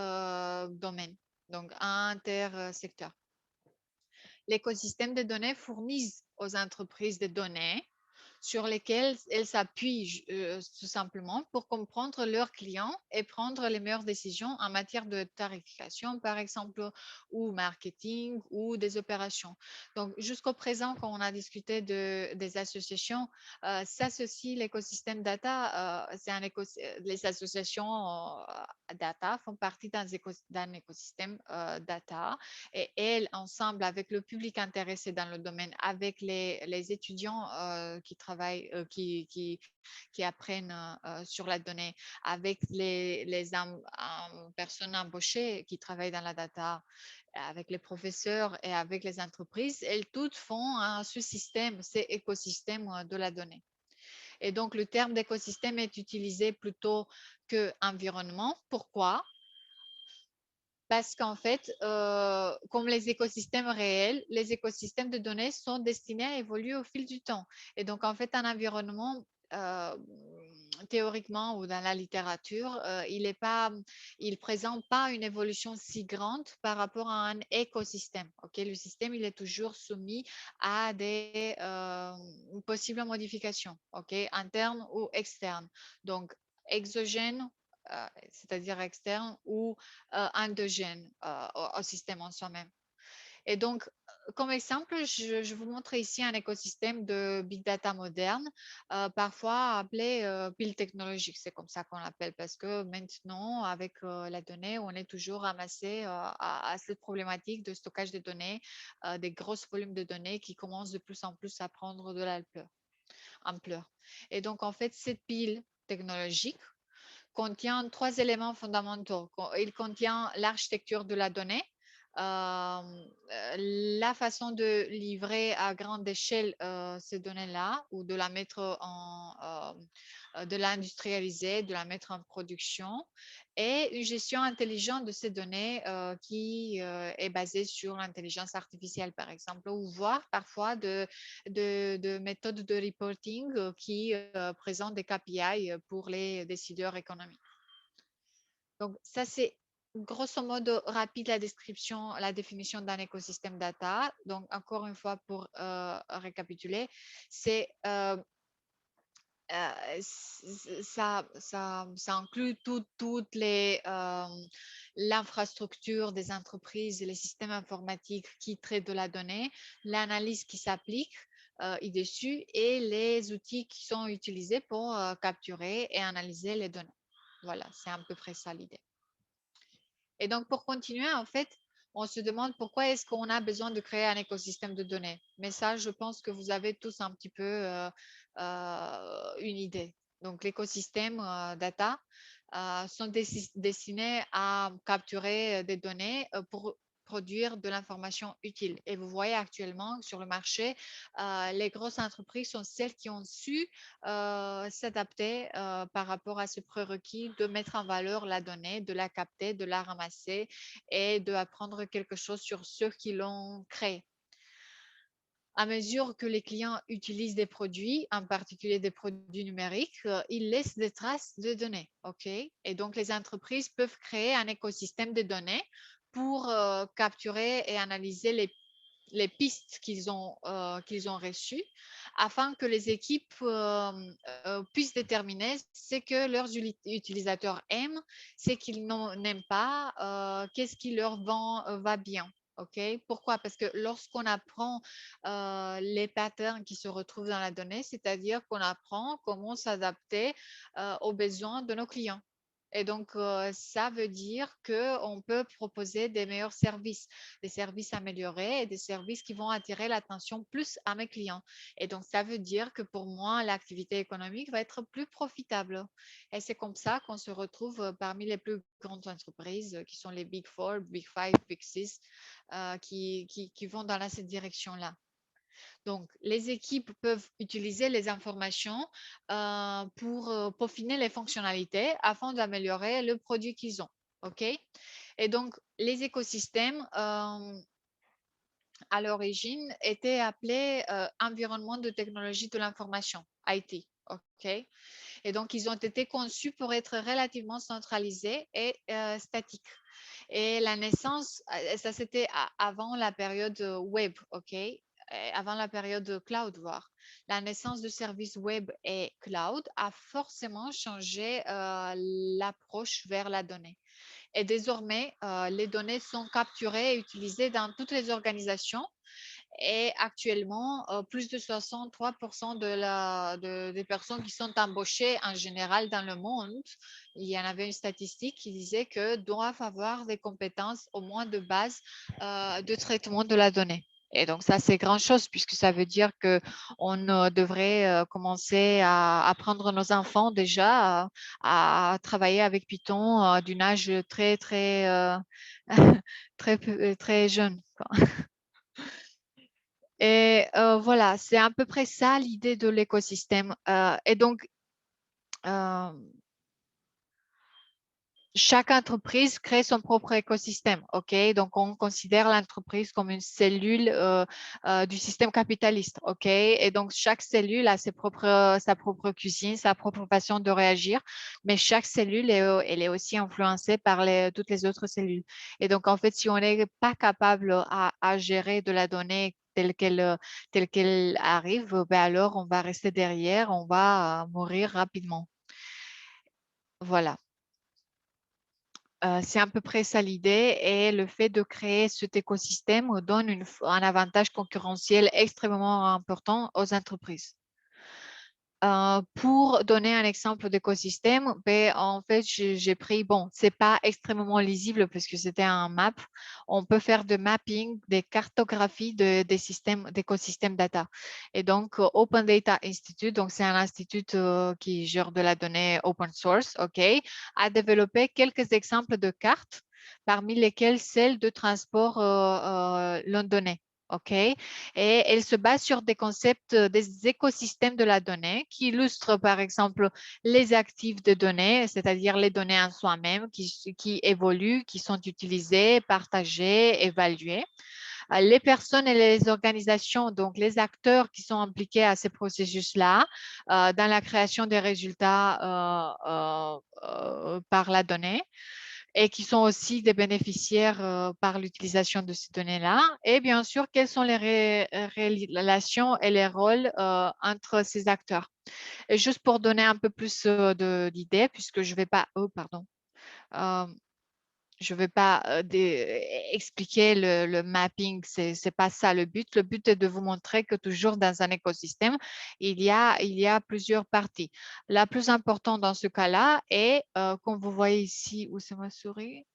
donc inter-secteur. L'écosystème de données fournit aux entreprises des données sur lesquelles elles s'appuient tout simplement pour comprendre leurs clients et prendre les meilleures décisions en matière de tarification, par exemple, ou marketing ou des opérations. Donc, jusqu'au présent, quand on a discuté des associations, s'associe l'écosystème data, les associations data font partie d'un écosystème data et elles, ensemble avec le public intéressé dans le domaine, avec les étudiants qui travaillent, qui apprennent sur la donnée, avec les personnes embauchées qui travaillent dans la data, avec les professeurs et avec les entreprises, elles toutes font ce système, cet écosystème de la donnée. Et donc, le terme d'écosystème est utilisé plutôt qu'environnement. Pourquoi? Parce qu'en fait, comme les écosystèmes réels, les écosystèmes de données sont destinés à évoluer au fil du temps. Et donc, en fait, un environnement, théoriquement ou dans la littérature, il ne présente pas une évolution si grande par rapport à un écosystème. Okay? Le système, il est toujours soumis à des possibles modifications, okay? Internes ou externes. Donc, exogène, c'est-à-dire externe, ou endogène au système en soi-même. Et donc, comme exemple, je vous montre ici un écosystème de big data moderne, parfois appelé pile technologique. C'est comme ça qu'on l'appelle parce que maintenant, avec la donnée, on est toujours ramassé à cette problématique de stockage de données, des gros volumes de données qui commencent de plus en plus à prendre de l'ampleur. Et donc, en fait, cette pile technologique contient 3 éléments fondamentaux. Il contient l'architecture de la donnée, la façon de livrer à grande échelle ces données-là ou de la mettre de l'industrialiser, de la mettre en production et une gestion intelligente de ces données qui est basée sur l'intelligence artificielle, par exemple, ou voire parfois de méthodes de reporting qui présentent des KPI pour les décideurs économiques. Donc, ça, c'est grosso modo rapide la définition d'un écosystème data. Donc, encore une fois, pour récapituler, ça inclut toute l'infrastructure des entreprises et les systèmes informatiques qui traitent de la donnée, l'analyse qui s'applique dessus et les outils qui sont utilisés pour capturer et analyser les données. Voilà, c'est à peu près ça l'idée. Et donc, pour continuer, en fait, on se demande pourquoi est-ce qu'on a besoin de créer un écosystème de données. Mais ça, je pense que vous avez tous un petit peu une idée. Donc, l'écosystème data sont destinés à capturer des données pour produire de l'information utile. Et vous voyez actuellement sur le marché, les grosses entreprises sont celles qui ont su s'adapter par rapport à ce prérequis de mettre en valeur la donnée, de la capter, de la ramasser et d'apprendre quelque chose sur ceux qui l'ont créée. À mesure que les clients utilisent des produits, en particulier des produits numériques, ils laissent des traces de données. Okay? Et donc, les entreprises peuvent créer un écosystème de données pour capturer et analyser les pistes qu'ils ont reçues afin que les équipes puissent déterminer ce que leurs utilisateurs aiment, ce qu'ils n'aiment pas, qu'est-ce qui leur va bien. OK? Pourquoi? Parce que lorsqu'on apprend les patterns qui se retrouvent dans la donnée, c'est-à-dire qu'on apprend comment s'adapter aux besoins de nos clients. Et donc, ça veut dire qu'on peut proposer des meilleurs services, des services améliorés et des services qui vont attirer l'attention plus à mes clients. Et donc, ça veut dire que pour moi, l'activité économique va être plus profitable. Et c'est comme ça qu'on se retrouve parmi les plus grandes entreprises qui sont les Big Four, Big Five, Big Six, qui vont dans cette direction-là. Donc, les équipes peuvent utiliser les informations pour peaufiner les fonctionnalités afin d'améliorer le produit qu'ils ont. OK? Et donc, les écosystèmes, à l'origine, étaient appelés environnement de technologie de l'information, IT. OK? Et donc, ils ont été conçus pour être relativement centralisés et statiques. Et la naissance, ça c'était avant la période web, OK? Avant la période cloud, voire. La naissance de services web et cloud a forcément changé l'approche vers la donnée. Et désormais, les données sont capturées et utilisées dans toutes les organisations. Et actuellement, plus de 63% des personnes qui sont embauchées en général dans le monde, il y en avait une statistique qui disait que doivent avoir des compétences au moins de base de traitement de la donnée. Et donc, ça, c'est grand chose puisque ça veut dire qu'on devrait commencer à apprendre nos enfants déjà à travailler avec Python d'un âge très, très, très jeune, quoi. Et voilà, c'est à peu près ça l'idée de l'écosystème. Et donc, chaque entreprise crée son propre écosystème. OK? Donc, on considère l'entreprise comme une cellule du système capitaliste. OK? Et donc, chaque cellule a sa propre cuisine, sa propre façon de réagir. Mais chaque cellule, elle est aussi influencée par toutes les autres cellules. Et donc, en fait, si on n'est pas capable à gérer de la donnée telle qu'elle arrive, ben alors on va rester derrière, on va mourir rapidement. Voilà. C'est à peu près ça l'idée et le fait de créer cet écosystème donne un avantage concurrentiel extrêmement important aux entreprises. Pour donner un exemple d'écosystème, ben, en fait, j'ai pris, bon, c'est pas extrêmement lisible parce que c'était un map. On peut faire de mapping, des cartographies des systèmes, d'écosystèmes data. Et donc, Open Data Institute, donc c'est un institut qui gère de la donnée open source, OK, a développé quelques exemples de cartes, parmi lesquelles celle de transport londonais. OK? Et elle se base sur des concepts des écosystèmes de la donnée qui illustrent par exemple les actifs de données, c'est-à-dire les données en soi-même qui évoluent, qui sont utilisées, partagées, évaluées. Les personnes et les organisations, donc les acteurs qui sont impliqués à ces processus-là, dans la création des résultats par la donnée, et qui sont aussi des bénéficiaires par l'utilisation de ces données-là. Et bien sûr, quelles sont les relations et les rôles entre ces acteurs. Et juste pour donner un peu plus d'idées, puisque je ne vais pas, pardon, je ne vais pas expliquer le mapping, ce n'est pas ça le but. Le but est de vous montrer que toujours dans un écosystème, il y a plusieurs parties. La plus importante dans ce cas-là est, comme vous voyez ici, où c'est ma souris?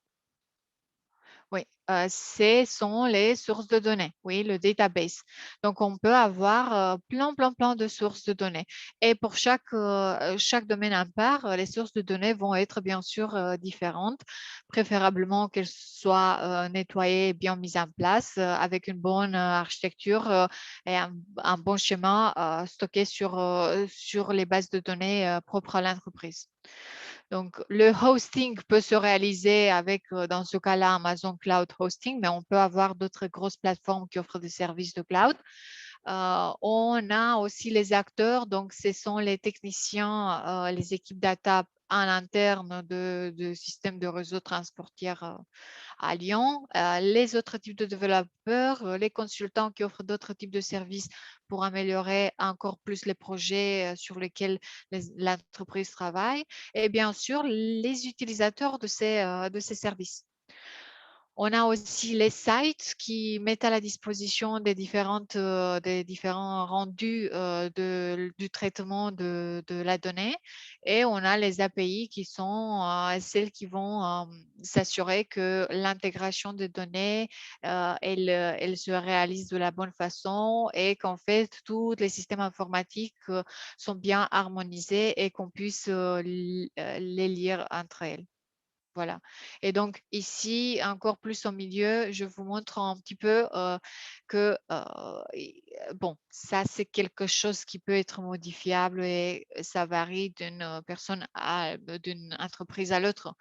Oui, ce sont les sources de données, oui, le database. Donc, on peut avoir plein de sources de données. Et pour chaque domaine à part, les sources de données vont être bien sûr différentes, préférablement qu'elles soient nettoyées et bien mises en place avec une bonne architecture et un bon schéma stocké sur les bases de données propres à l'entreprise. Donc, le hosting peut se réaliser avec, dans ce cas-là, Amazon Cloud Hosting, mais on peut avoir d'autres grosses plateformes qui offrent des services de cloud. On a aussi les acteurs, donc ce sont les techniciens, les équipes data en interne de systèmes de réseau transportières à Lyon, les autres types de développeurs, les consultants qui offrent d'autres types de services pour améliorer encore plus les projets sur lesquels l'entreprise travaille, et bien sûr les utilisateurs de ces services. On a aussi les sites qui mettent à la disposition des différents rendus du traitement de la donnée. Et on a les API qui sont celles qui vont s'assurer que l'intégration des données, elle se réalise de la bonne façon et qu'en fait, tous les systèmes informatiques sont bien harmonisés et qu'on puisse les lire entre elles. Voilà. Et donc ici, encore plus au milieu, je vous montre un petit peu que, bon, ça c'est quelque chose qui peut être modifiable et ça varie d'une entreprise à l'autre.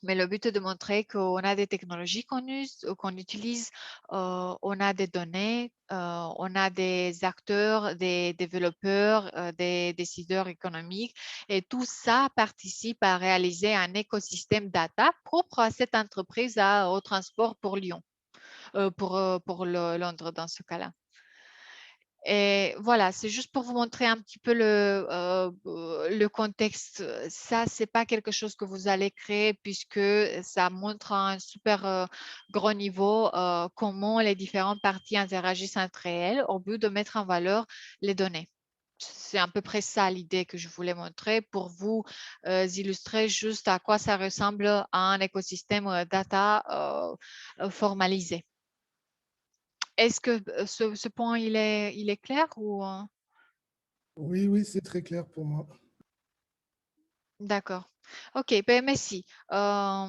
Mais le but est de montrer qu'on a des technologies qu'on utilise, on a des données, on a des acteurs, des développeurs, des décideurs économiques et tout ça participe à réaliser un écosystème data propre à cette entreprise au transport pour Lyon, pour Londres dans ce cas-là. Et voilà, c'est juste pour vous montrer un petit peu le contexte. Ça, c'est pas quelque chose que vous allez créer puisque ça montre à un super gros niveau comment les différentes parties interagissent entre elles au but de mettre en valeur les données. C'est à peu près ça l'idée que je voulais montrer pour vous illustrer juste à quoi ça ressemble à un écosystème data formalisé. Est-ce que ce point, il est clair ou… Oui, oui, c'est très clair pour moi. D'accord. OK, ben merci. Voilà,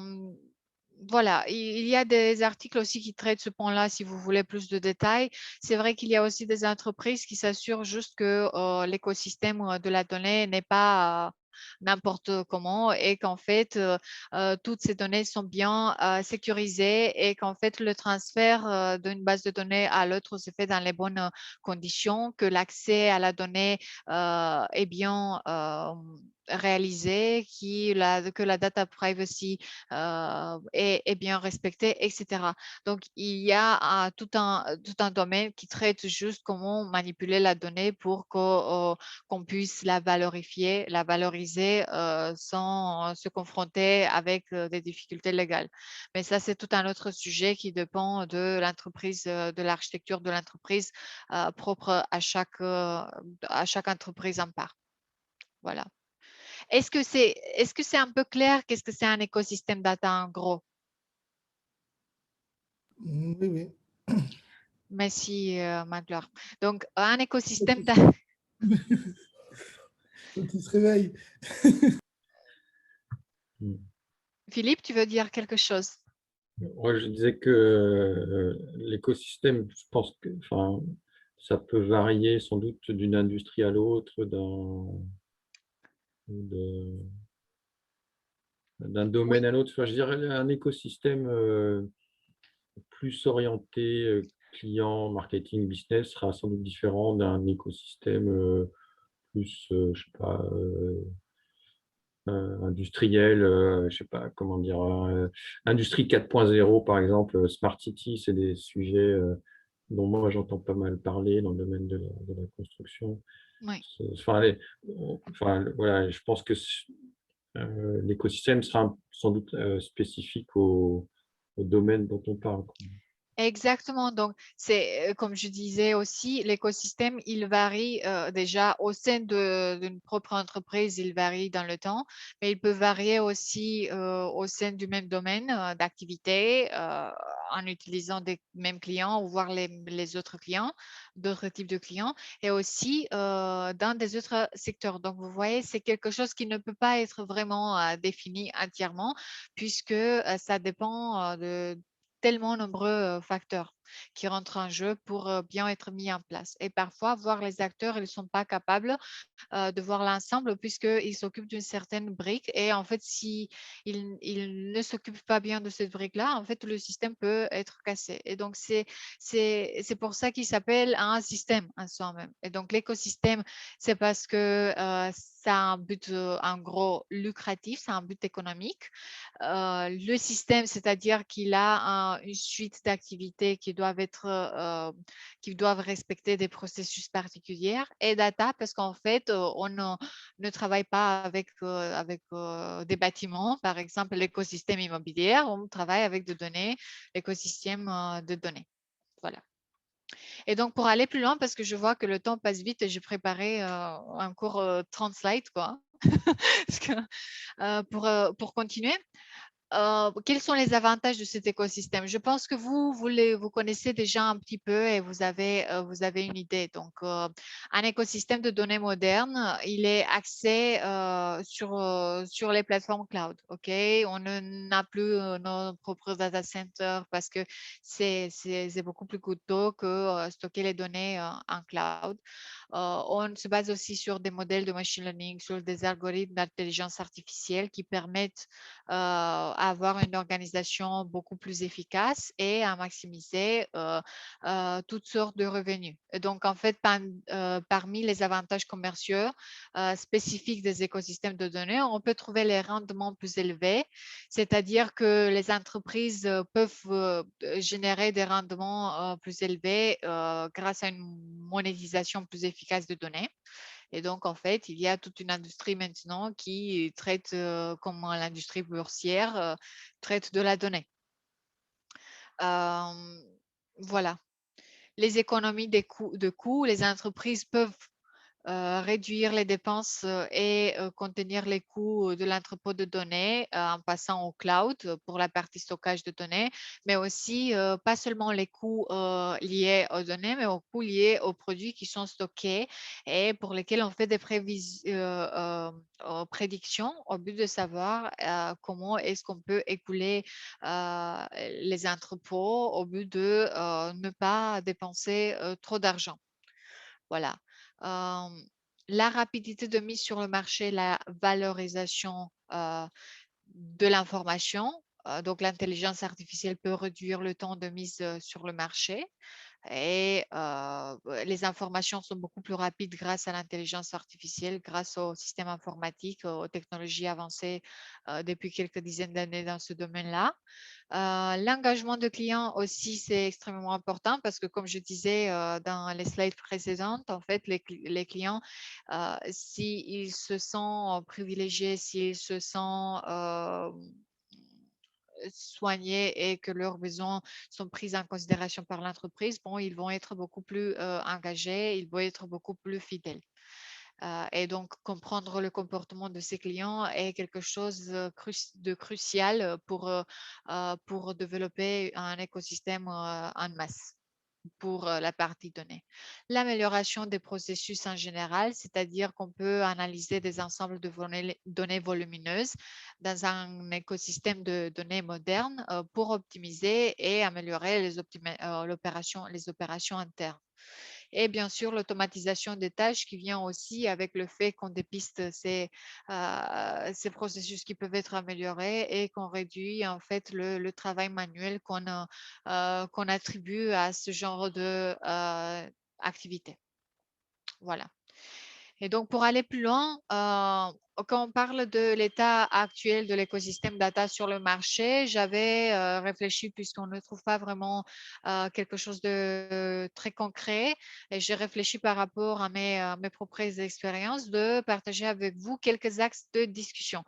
il y a des articles aussi qui traitent ce point-là si vous voulez plus de détails. C'est vrai qu'il y a aussi des entreprises qui s'assurent juste que l'écosystème de la donnée n'est pas n'importe comment et qu'en fait, toutes ces données sont bien sécurisées et qu'en fait, le transfert d'une base de données à l'autre se fait dans les bonnes conditions, que l'accès à la donnée est bien réalisé, que la data privacy est bien respectée, etc. Donc, il y a tout un domaine qui traite juste comment manipuler la donnée pour qu'on puisse la valorifier, la valoriser sans se confronter avec des difficultés légales. Mais ça, c'est tout un autre sujet qui dépend de l'entreprise, de l'architecture de l'entreprise propre à chaque entreprise en part. Voilà. Est-ce que c'est un peu clair? Qu'est-ce que c'est un écosystème data en gros? Oui, oui. Merci, Magloire. Donc, un écosystème data… Faut qu'il se réveille. Philippe, tu veux dire quelque chose? Ouais, je disais que l'écosystème, je pense que ça peut varier sans doute d'une industrie à l'autre, d'un domaine à l'autre. Enfin, je dirais un écosystème plus orienté client, marketing, business sera sans doute différent d'un écosystème plus, je sais pas, industriel, je sais pas comment dire, industrie 4.0 par exemple, Smart City, c'est des sujets dont moi j'entends pas mal parler dans le domaine de la construction. Oui. Voilà, je pense que l'écosystème sera sans doute spécifique au domaine dont on parle, quoi. Exactement. Donc, c'est comme je disais aussi, l'écosystème, il varie déjà au sein d'une propre entreprise, il varie dans le temps, mais il peut varier aussi au sein du même domaine d'activité en utilisant des mêmes clients ou voir les autres clients, d'autres types de clients et aussi dans des autres secteurs. Donc, vous voyez, c'est quelque chose qui ne peut pas être vraiment défini entièrement puisque ça dépend de tellement nombreux facteurs. qui rentrent en jeu pour bien être mis en place. Et parfois, voir les acteurs, ils ne sont pas capables de voir l'ensemble puisqu'ils s'occupent d'une certaine brique. Et en fait, si ils ne s'occupent pas bien de cette brique-là, en fait, le système peut être cassé. Et donc, c'est pour ça qu'il s'appelle un système en soi-même. Et donc, l'écosystème, c'est parce que ça a un but, en gros, lucratif, ça a un but économique. Le système, c'est-à-dire qu'il a une suite d'activités qui doivent respecter des processus particuliers. Et data, parce qu'en fait, on ne travaille pas avec des bâtiments, par exemple l'écosystème immobilier, on travaille avec des données, l'écosystème de données. Voilà. Et donc, pour aller plus loin, parce que je vois que le temps passe vite, j'ai préparé un cours 30 slides, quoi. Parce que, pour continuer, quels sont les avantages de cet écosystème? Je pense que vous connaissez déjà un petit peu et vous avez une idée. Donc, un écosystème de données moderne, il est axé sur les plateformes cloud. OK? On n'a plus nos propres data centers parce que c'est beaucoup plus coûteux que stocker les données en cloud. On se base aussi sur des modèles de machine learning, sur des algorithmes d'intelligence artificielle qui permettent avoir une organisation beaucoup plus efficace et à maximiser toutes sortes de revenus. Et donc, en fait, parmi les avantages commerciaux spécifiques des écosystèmes de données, on peut trouver les rendements plus élevés, c'est-à-dire que les entreprises peuvent générer des rendements plus élevés grâce à une monétisation plus efficace de données. Et donc, en fait, il y a toute une industrie maintenant qui traite, comme l'industrie boursière, traite de la donnée. Voilà. Les économies de coûts, les entreprises peuvent réduire les dépenses et contenir les coûts de l'entrepôt de données en passant au cloud pour la partie stockage de données, mais aussi pas seulement les coûts liés aux données, mais aux coûts liés aux produits qui sont stockés et pour lesquels on fait des prédictions au but de savoir comment est-ce qu'on peut écouler les entrepôts au but de ne pas dépenser trop d'argent. Voilà. La rapidité de mise sur le marché, la valorisation de l'information. Donc, l'intelligence artificielle peut réduire le temps de mise sur le marché et les informations sont beaucoup plus rapides grâce à l'intelligence artificielle, grâce au système informatique, aux technologies avancées depuis quelques dizaines d'années dans ce domaine-là. L'engagement de clients aussi, c'est extrêmement important parce que comme je disais dans les slides précédentes, en fait, les clients, s'ils se sentent privilégiés, s'ils se sentent soignés et que leurs besoins sont pris en considération par l'entreprise, bon, ils vont être beaucoup plus engagés, ils vont être beaucoup plus fidèles. Et donc, comprendre le comportement de ses clients est quelque chose de crucial pour développer un écosystème en masse pour la partie donnée. L'amélioration des processus en général, c'est-à-dire qu'on peut analyser des ensembles de données volumineuses dans un écosystème de données moderne pour optimiser et améliorer les opérations internes. Et bien sûr, l'automatisation des tâches qui vient aussi avec le fait qu'on dépiste ces processus qui peuvent être améliorés et qu'on réduit en fait le travail manuel qu'on attribue à ce genre de activité. Voilà. Et donc, pour aller plus loin, quand on parle de l'état actuel de l'écosystème data sur le marché, j'avais réfléchi, puisqu'on ne trouve pas vraiment quelque chose de très concret, et j'ai réfléchi par rapport à mes propres expériences de partager avec vous quelques axes de discussion.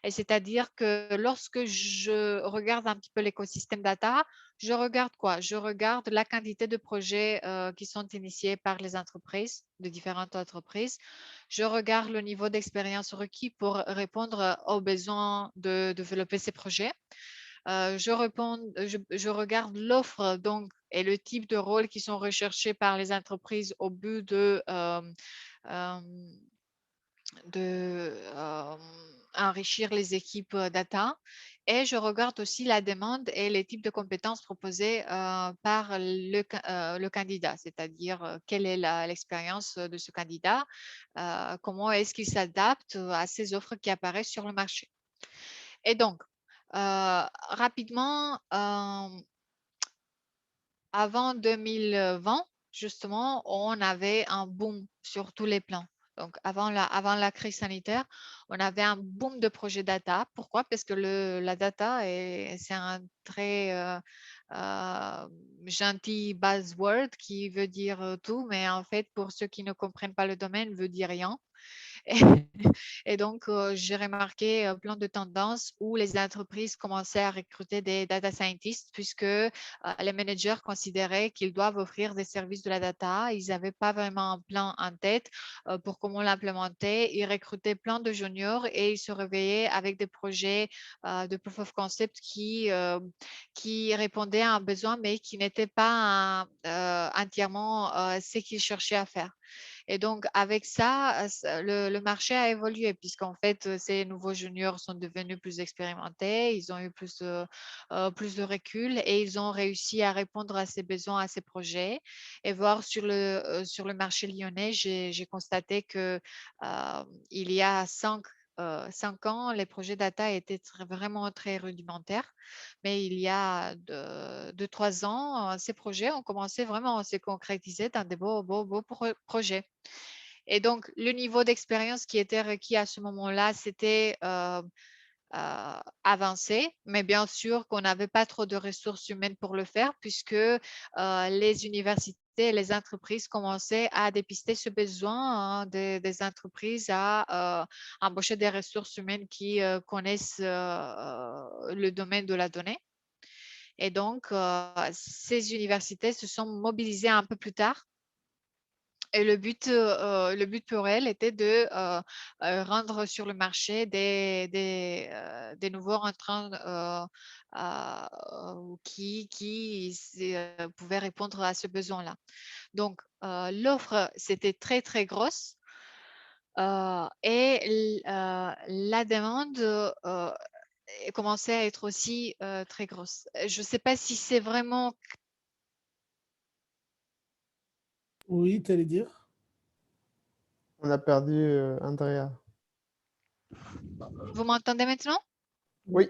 Et c'est-à-dire que lorsque je regarde un petit peu l'écosystème data, je regarde quoi? Je regarde la quantité de projets qui sont initiés par les entreprises, de différentes entreprises. Je regarde le niveau d'expérience requis pour répondre aux besoins de développer ces projets. Je regarde l'offre donc et le type de rôle qui sont recherchés par les entreprises au but de enrichir les équipes data. Et je regarde aussi la demande et les types de compétences proposées par le candidat, c'est-à-dire quelle est l'expérience de ce candidat, comment est-ce qu'il s'adapte à ces offres qui apparaissent sur le marché. Et donc, rapidement, avant 2020, justement, on avait un boom sur tous les plans. Donc, avant la crise sanitaire, on avait un boom de projets data. Pourquoi? Parce que la data, c'est un très gentil buzzword qui veut dire tout, mais en fait, pour ceux qui ne comprennent pas le domaine, veut dire rien. Et, et donc, j'ai remarqué plein de tendances où les entreprises commençaient à recruter des data scientists puisque les managers considéraient qu'ils doivent offrir des services de la data. Ils n'avaient pas vraiment un plan en tête pour comment l'implémenter. Ils recrutaient plein de juniors et ils se réveillaient avec des projets de proof of concept qui répondaient à un besoin mais qui n'étaient pas entièrement ce qu'ils cherchaient à faire. Et donc, avec ça, le marché a évolué puisqu'en fait, ces nouveaux juniors sont devenus plus expérimentés, ils ont eu plus de recul et ils ont réussi à répondre à ces besoins, à ces projets. Et voir sur le marché lyonnais, j'ai constaté que il y a 5 ans, les projets data étaient vraiment très rudimentaires. Mais il y a 2-3 ans, ces projets ont commencé vraiment à se concrétiser dans des beaux projets. Et donc, le niveau d'expérience qui était requis à ce moment-là, c'était avancé, mais bien sûr qu'on n'avait pas trop de ressources humaines pour le faire puisque les universités et les entreprises commençaient à dépister ce besoin des entreprises à embaucher des ressources humaines qui connaissent le domaine de la donnée. Et donc, ces universités se sont mobilisées un peu plus tard. Et le but pour elles était de rendre sur le marché des nouveaux rentrants qui pouvaient répondre à ce besoin-là. Donc, l'offre, c'était très, très grosse. Et la demande commençait à être aussi très grosse. Je ne sais pas si c'est vraiment… Oui, tu allais dire? On a perdu Andrea. Vous m'entendez maintenant? Oui.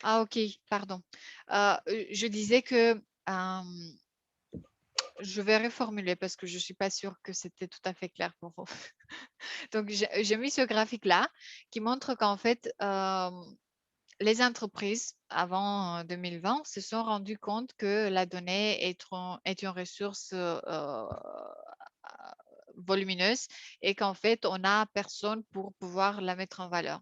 Ah, ok, pardon. Je disais que je vais reformuler parce que je ne suis pas sûre que c'était tout à fait clair pour vous. Donc, j'ai mis ce graphique-là qui montre qu'en fait, les entreprises, avant 2020, se sont rendues compte que la donnée est une ressource volumineuse et qu'en fait, on n'a personne pour pouvoir la mettre en valeur.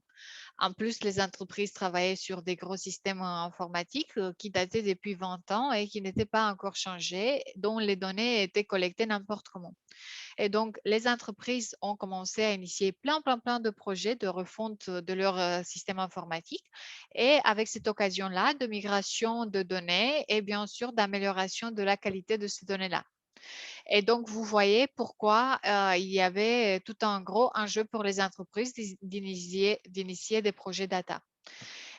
En plus, les entreprises travaillaient sur des gros systèmes informatiques qui dataient depuis 20 ans et qui n'étaient pas encore changés, dont les données étaient collectées n'importe comment. Et donc, les entreprises ont commencé à initier plein de projets de refonte de leur système informatique et avec cette occasion-là, de migration de données et bien sûr d'amélioration de la qualité de ces données-là. Et donc, vous voyez pourquoi il y avait tout un gros enjeu pour les entreprises d'initier des projets data.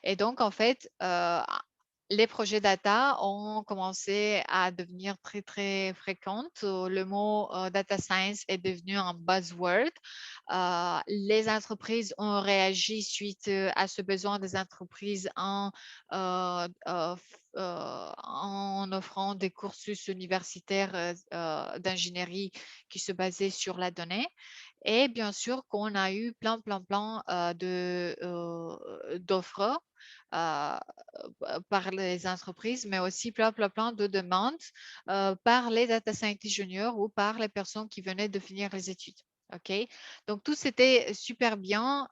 Et donc, en fait, les projets data ont commencé à devenir très, très fréquents. Le mot data science est devenu un buzzword. Les entreprises ont réagi suite à ce besoin des entreprises en offrant des cursus universitaires d'ingénierie qui se basaient sur la donnée. Et bien sûr qu'on a eu plein d'offres par les entreprises, mais aussi plein de demandes par les data scientists juniors ou par les personnes qui venaient de finir les études. OK, donc tout c'était super bien.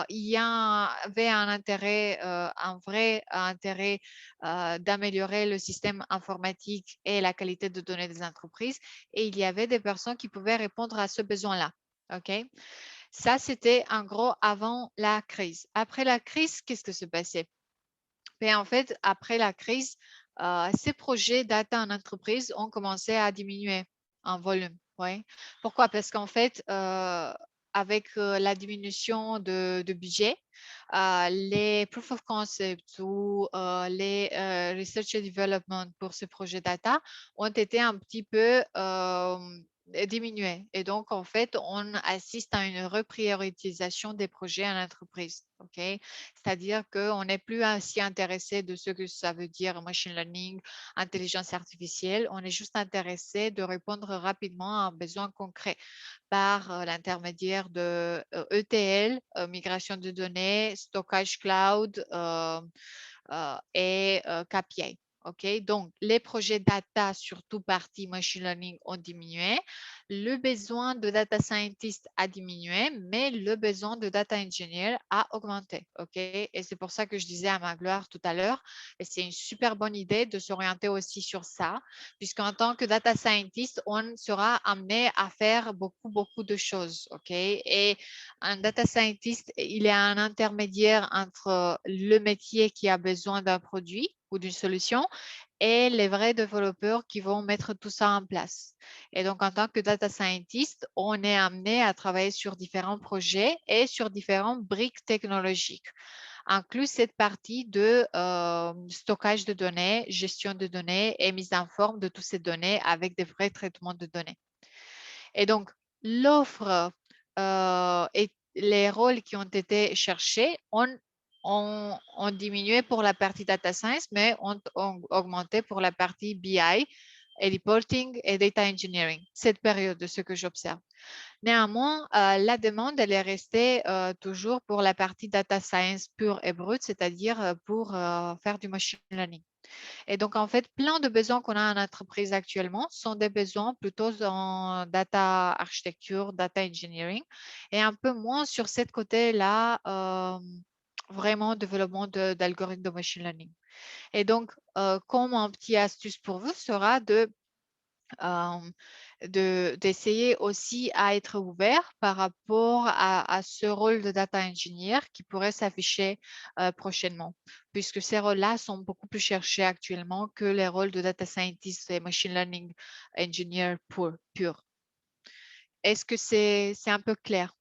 Il y avait un intérêt, un vrai intérêt d'améliorer le système informatique et la qualité de données des entreprises. Et il y avait des personnes qui pouvaient répondre à ce besoin-là. OK, ça c'était en gros avant la crise. Après la crise, qu'est-ce que se passait? Ben, en fait, après la crise, ces projets data en entreprise ont commencé à diminuer en volume. Ouais. Pourquoi? Parce qu'en fait, avec la diminution de budget, les proof of concept ou les research and development pour ce projet data ont été un petit peu diminués. Et donc, en fait, on assiste à une repriorisation des projets en entreprise. Okay? C'est-à-dire qu'on n'est plus ainsi intéressé de ce que ça veut dire machine learning, intelligence artificielle. On est juste intéressé de répondre rapidement à un besoin concret par l'intermédiaire de ETL, migration de données, stockage cloud et KPI. OK, donc les projets data, surtout partie machine learning, ont diminué. Le besoin de data scientist a diminué, mais le besoin de data engineer a augmenté. OK, et c'est pour ça que je disais à Magloire tout à l'heure, et c'est une super bonne idée de s'orienter aussi sur ça, puisqu'en tant que data scientist, on sera amené à faire beaucoup de choses. OK, et un data scientist, il est un intermédiaire entre le métier qui a besoin d'un produit ou d'une solution et les vrais développeurs qui vont mettre tout ça en place. Et donc, en tant que data scientist, on est amené à travailler sur différents projets et sur différentes briques technologiques, inclus cette partie de stockage de données, gestion de données et mise en forme de toutes ces données avec des vrais traitements de données. Et donc, l'offre et les rôles qui ont été cherchés ont diminué pour la partie data science, mais ont augmenté pour la partie BI et reporting et data engineering, cette période de ce que j'observe. Néanmoins, la demande, elle est restée toujours pour la partie data science pure et brute, c'est-à-dire pour faire du machine learning. Et donc, en fait, plein de besoins qu'on a en entreprise actuellement sont des besoins plutôt en data architecture, data engineering, et un peu moins sur cette côté-là, vraiment développement d'algorithmes de machine learning. Et donc, comme un petit astuce pour vous sera d'essayer aussi à être ouvert par rapport à ce rôle de data engineer qui pourrait s'afficher prochainement, puisque ces rôles-là sont beaucoup plus cherchés actuellement que les rôles de data scientist et machine learning engineer pur. Est-ce que c'est un peu clair?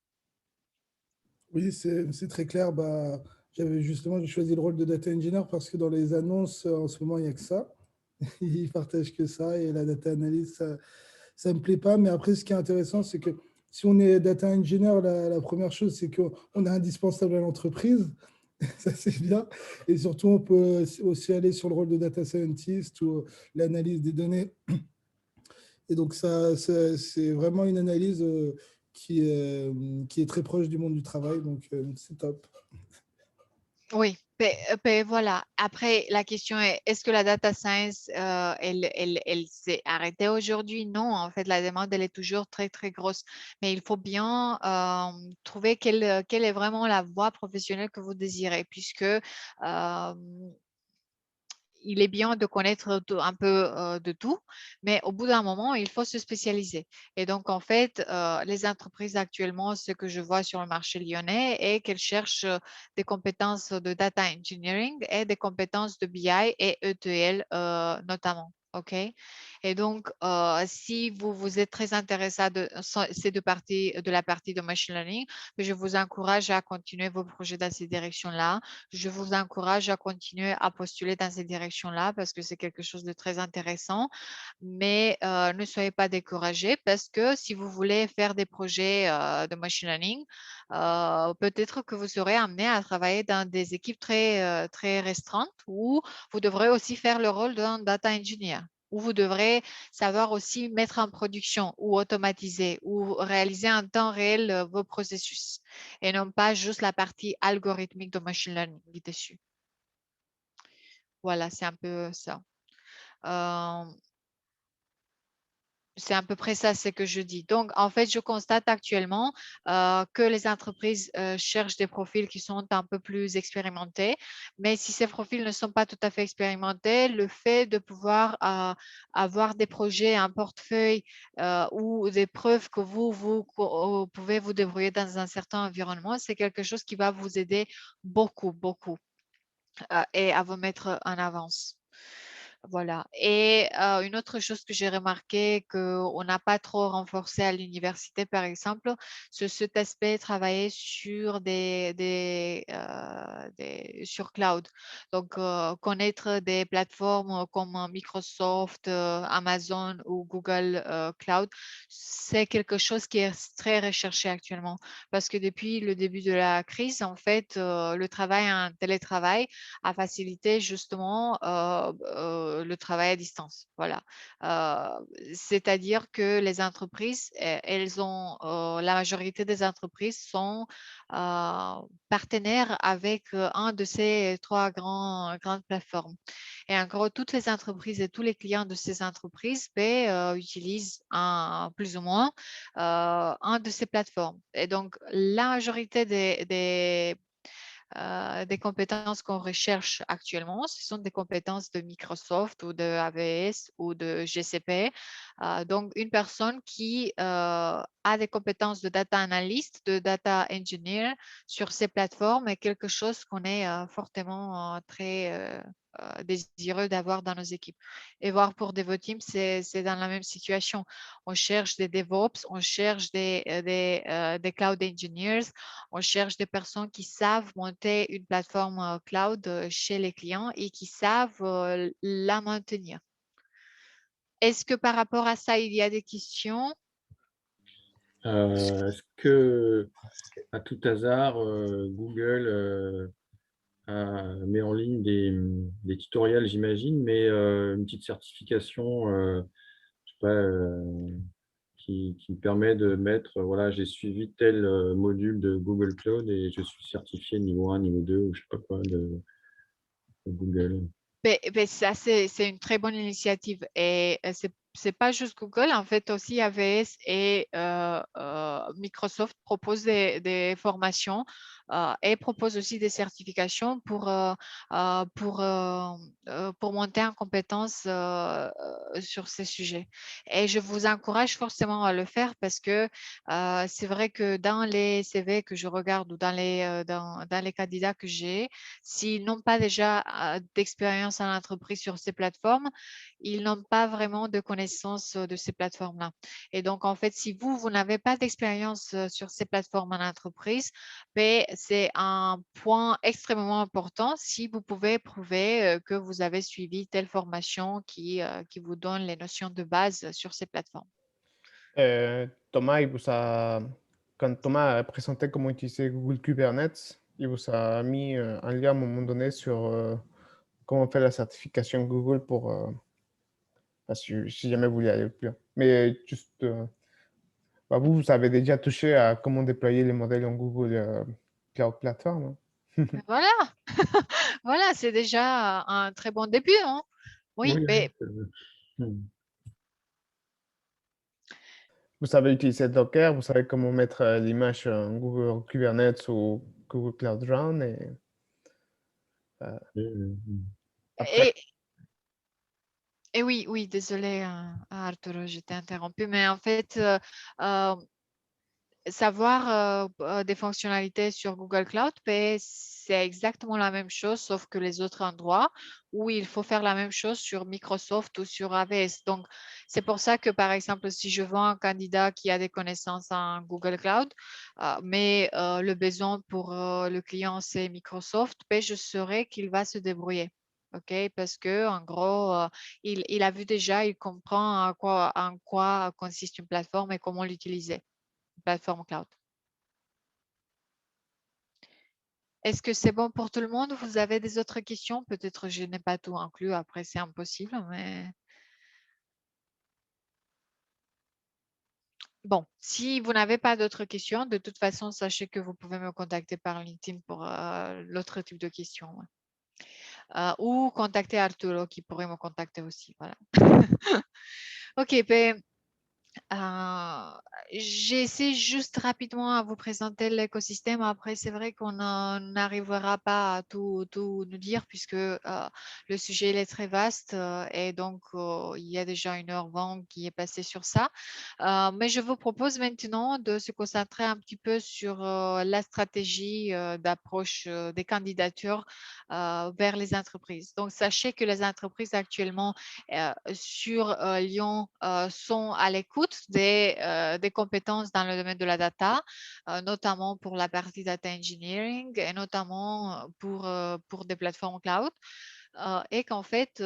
Oui, c'est très clair. Bah, j'ai choisi le rôle de data engineer parce que dans les annonces, en ce moment, il n'y a que ça. Ils partagent que ça et la data analyst, ça ne me plaît pas. Mais après, ce qui est intéressant, c'est que si on est data engineer, la première chose, c'est qu'on est indispensable à l'entreprise. Ça, c'est bien. Et surtout, on peut aussi aller sur le rôle de data scientist ou l'analyse des données. Et donc, c'est vraiment une analyse qui est très proche du monde du travail. Donc, c'est top. Oui, voilà. Après, la question est, est-ce que la data science, elle s'est arrêtée aujourd'hui? Non, en fait, la demande, elle est toujours très grosse. Mais il faut bien trouver quelle est vraiment la voie professionnelle que vous désirez, puisque il est bien de connaître un peu de tout, mais au bout d'un moment, il faut se spécialiser. Et donc, en fait, les entreprises actuellement, ce que je vois sur le marché lyonnais est qu'elles cherchent des compétences de data engineering et des compétences de BI et ETL notamment. OK. Et donc, si vous êtes très intéressé de ces deux parties, de la partie de machine learning, je vous encourage à continuer vos projets dans ces directions-là. Je vous encourage à continuer à postuler dans ces directions-là parce que c'est quelque chose de très intéressant. Mais ne soyez pas découragés parce que si vous voulez faire des projets de machine learning, peut-être que vous serez amené à travailler dans des équipes très restreintes où vous devrez aussi faire le rôle d'un data engineer, où vous devrez savoir aussi mettre en production ou automatiser ou réaliser en temps réel vos processus et non pas juste la partie algorithmique de machine learning dessus. Voilà, c'est un peu ça. C'est à peu près ça ce que je dis. Donc, en fait, je constate actuellement que les entreprises cherchent des profils qui sont un peu plus expérimentés. Mais si ces profils ne sont pas tout à fait expérimentés, le fait de pouvoir avoir des projets, un portefeuille ou des preuves que vous pouvez vous débrouiller dans un certain environnement, c'est quelque chose qui va vous aider beaucoup et à vous mettre en avance. Voilà. Et une autre chose que j'ai remarqué qu'on n'a pas trop renforcé à l'université, par exemple, c'est cet aspect travailler sur sur cloud. Donc, connaître des plateformes comme Microsoft, Amazon ou Google Cloud, c'est quelque chose qui est très recherché actuellement. Parce que depuis le début de la crise, en fait, le travail en télétravail a facilité justement le travail à distance. Voilà. C'est-à-dire que les entreprises, la majorité des entreprises sont partenaires avec un de ces trois grandes plateformes. Et en gros, toutes les entreprises et tous les clients de ces entreprises utilisent plus ou moins un de ces plateformes. Et donc, la majorité des compétences qu'on recherche actuellement, ce sont des compétences de Microsoft ou de AWS ou de GCP. Donc, une personne qui a des compétences de data analyst, de data engineer sur ces plateformes est quelque chose qu'on est fortement très désireux d'avoir dans nos équipes. Et voir pour DevOps, c'est dans la même situation. On cherche des DevOps, on cherche des cloud engineers, on cherche des personnes qui savent monter une plateforme cloud chez les clients et qui savent la maintenir. Est-ce que par rapport à ça, il y a des questions? Est-ce que, à tout hasard, Google met en ligne des tutoriels, j'imagine, mais une petite certification, je sais pas, qui me permet de mettre, voilà, j'ai suivi tel module de Google Cloud et je suis certifié niveau 1, niveau 2 ou je sais pas quoi de Google. Ça, c'est une très bonne initiative. Et c'est pas juste Google, en fait, aussi AWS et Microsoft proposent des formations et proposent aussi des certifications pour monter en compétences sur ces sujets. Et je vous encourage forcément à le faire parce que c'est vrai que dans les CV que je regarde ou dans les candidats que j'ai, s'ils n'ont pas déjà d'expérience en entreprise sur ces plateformes, ils n'ont pas vraiment de connaissances de ces plateformes-là. Et donc, en fait, si vous n'avez pas d'expérience sur ces plateformes en entreprise, ben, c'est un point extrêmement important si vous pouvez prouver que vous avez suivi telle formation qui vous donne les notions de base sur ces plateformes. Thomas, quand Thomas a présenté comment utiliser Google Kubernetes, il vous a mis un lien à un moment donné sur comment faire la certification Google pour si jamais vous voulez aller plus loin. Mais juste, vous avez déjà touché à comment déployer les modèles en Google Cloud Platform. Hein? Voilà, voilà, c'est déjà un très bon début. Hein? Oui, Oui, mais Vous savez utiliser Docker, vous savez comment mettre l'image en Google Kubernetes ou Google Cloud Run. Et, après, Et, et oui, oui, désolé, Arturo, je t'ai interrompu, mais en fait, savoir des fonctionnalités sur Google Cloud, c'est exactement la même chose, sauf que les autres endroits où il faut faire la même chose sur Microsoft ou sur AWS. Donc, c'est pour ça que, par exemple, si je vois un candidat qui a des connaissances en Google Cloud, mais le besoin pour le client, c'est Microsoft, je saurai qu'il va se débrouiller. OK, parce que en gros, il a vu déjà, il comprend en quoi consiste une plateforme et comment l'utiliser, une plateforme cloud. Est-ce que c'est bon pour tout le monde? Vous avez des autres questions? Peut-être je n'ai pas tout inclus, après c'est impossible, mais bon, si vous n'avez pas d'autres questions, de toute façon, sachez que vous pouvez me contacter par LinkedIn pour l'autre type de questions. Ouais. Ou contacter Arturo qui pourrait me contacter aussi. Voilà. OK, ben, J'ai essayé juste rapidement à vous présenter l'écosystème. Après, c'est vrai qu'on n'arrivera pas à tout nous dire puisque le sujet il est très vaste et donc il y a déjà 1h20 qui est passée sur ça. Mais je vous propose maintenant de se concentrer un petit peu sur la stratégie d'approche des candidatures vers les entreprises. Donc, sachez que les entreprises actuellement sur Lyon sont à l'écoute des compétences dans le domaine de la data, notamment pour la partie data engineering et notamment pour des plateformes cloud. Et qu'en fait,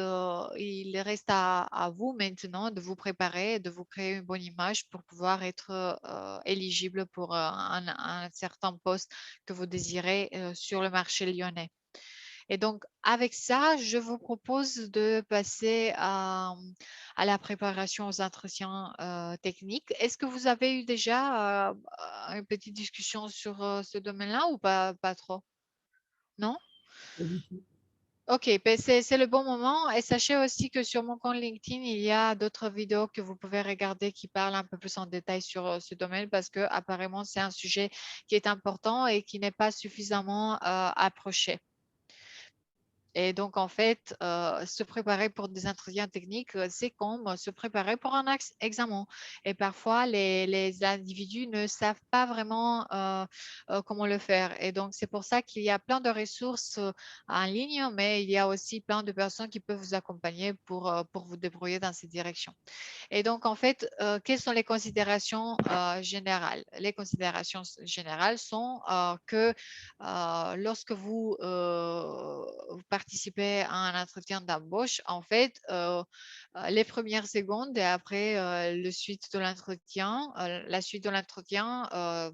il reste à vous maintenant de vous préparer, de vous créer une bonne image pour pouvoir être éligible pour un certain poste que vous désirez sur le marché lyonnais. Et donc, avec ça, je vous propose de passer à la préparation aux entretiens techniques. Est-ce que vous avez eu déjà une petite discussion sur ce domaine-là ou pas trop? Non? Pas du tout. Ok, ben c'est le bon moment. Et sachez aussi que sur mon compte LinkedIn, il y a d'autres vidéos que vous pouvez regarder qui parlent un peu plus en détail sur ce domaine parce que apparemment c'est un sujet qui est important et qui n'est pas suffisamment approché. Et donc, en fait, se préparer pour des entretiens techniques, c'est comme se préparer pour un examen. Et parfois, les individus ne savent pas vraiment comment le faire. Et donc, c'est pour ça qu'il y a plein de ressources en ligne, mais il y a aussi plein de personnes qui peuvent vous accompagner pour vous débrouiller dans cette direction. Et donc, en fait, quelles sont les considérations générales? Les considérations générales sont que lorsque vous participez à un entretien d'embauche, en fait, les premières secondes et après la suite de l'entretien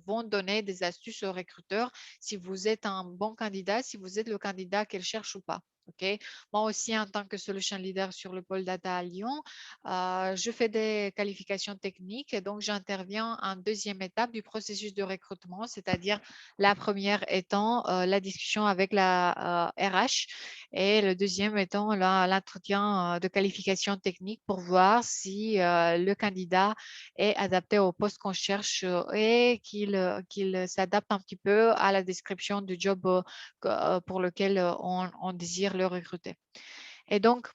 vont donner des astuces aux recruteurs si vous êtes un bon candidat, si vous êtes le candidat qu'elle cherche ou pas. Okay. Moi aussi, en tant que solution leader sur le pôle data à Lyon, je fais des qualifications techniques et donc j'interviens en deuxième étape du processus de recrutement, c'est-à-dire la première étant la discussion avec la RH et le deuxième étant l'entretien de qualification technique pour voir si le candidat est adapté au poste qu'on cherche et qu'il s'adapte un petit peu à la description du job pour lequel on désire le recruter. Et donc,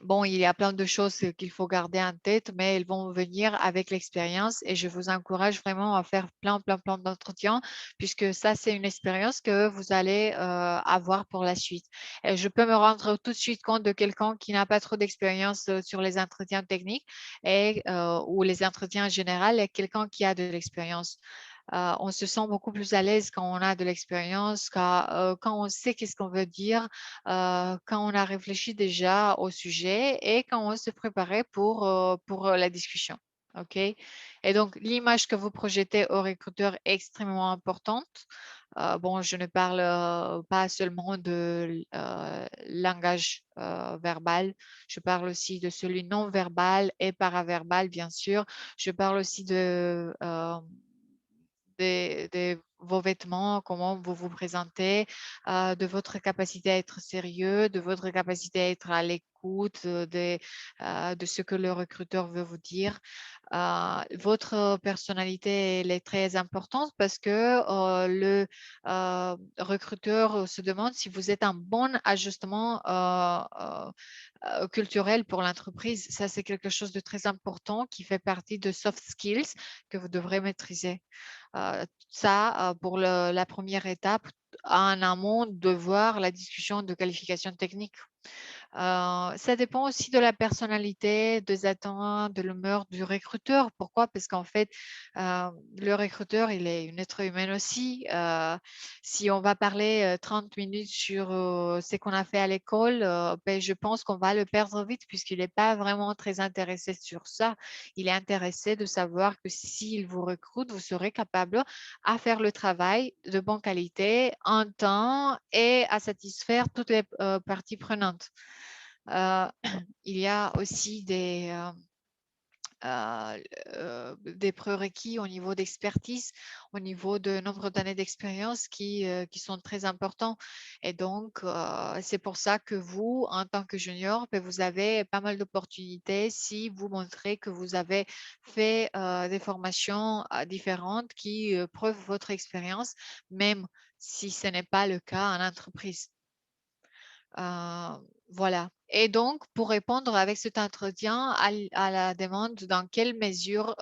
bon, il y a plein de choses qu'il faut garder en tête, mais elles vont venir avec l'expérience et je vous encourage vraiment à faire plein d'entretiens puisque ça, c'est une expérience que vous allez avoir pour la suite. Et je peux me rendre tout de suite compte de quelqu'un qui n'a pas trop d'expérience sur les entretiens techniques ou les entretiens en général et quelqu'un qui a de l'expérience. On se sent beaucoup plus à l'aise quand on a de l'expérience, quand on sait qu'est-ce qu'on veut dire, quand on a réfléchi déjà au sujet et quand on se préparait pour la discussion. OK? Et donc, l'image que vous projetez au recruteur est extrêmement importante. Bon, je ne parle pas seulement de langage verbal, je parle aussi de celui non verbal et paraverbal, bien sûr. Je parle aussi de vos vêtements, comment vous vous présentez, de votre capacité à être sérieux, de votre capacité à être à l'écoute de ce que le recruteur veut vous dire. Votre personnalité elle est très importante parce que le recruteur se demande si vous êtes un bon ajustement culturel pour l'entreprise. Ça, c'est quelque chose de très important qui fait partie de soft skills que vous devrez maîtriser. Ça, pour la première étape, en amont de voir la discussion de qualification technique. Ça dépend aussi de la personnalité, des attentes, de l'humeur du recruteur. Pourquoi? Parce qu'en fait, le recruteur, il est une être humaine aussi. Si on va parler 30 minutes sur ce qu'on a fait à l'école, ben, je pense qu'on va le perdre vite puisqu'il n'est pas vraiment très intéressé sur ça. Il est intéressé de savoir que s'il vous recrute, vous serez capable à faire le travail de bonne qualité, en temps et à satisfaire toutes les parties prenantes. Il y a aussi des prérequis au niveau d'expertise, au niveau de nombre d'années d'expérience qui sont très importants. Et donc, c'est pour ça que vous, en tant que junior, ben, vous avez pas mal d'opportunités si vous montrez que vous avez fait des formations différentes qui prouvent votre expérience, même si ce n'est pas le cas en entreprise. Voilà. Et donc, pour répondre avec cet entretien à la demande, dans quelle mesure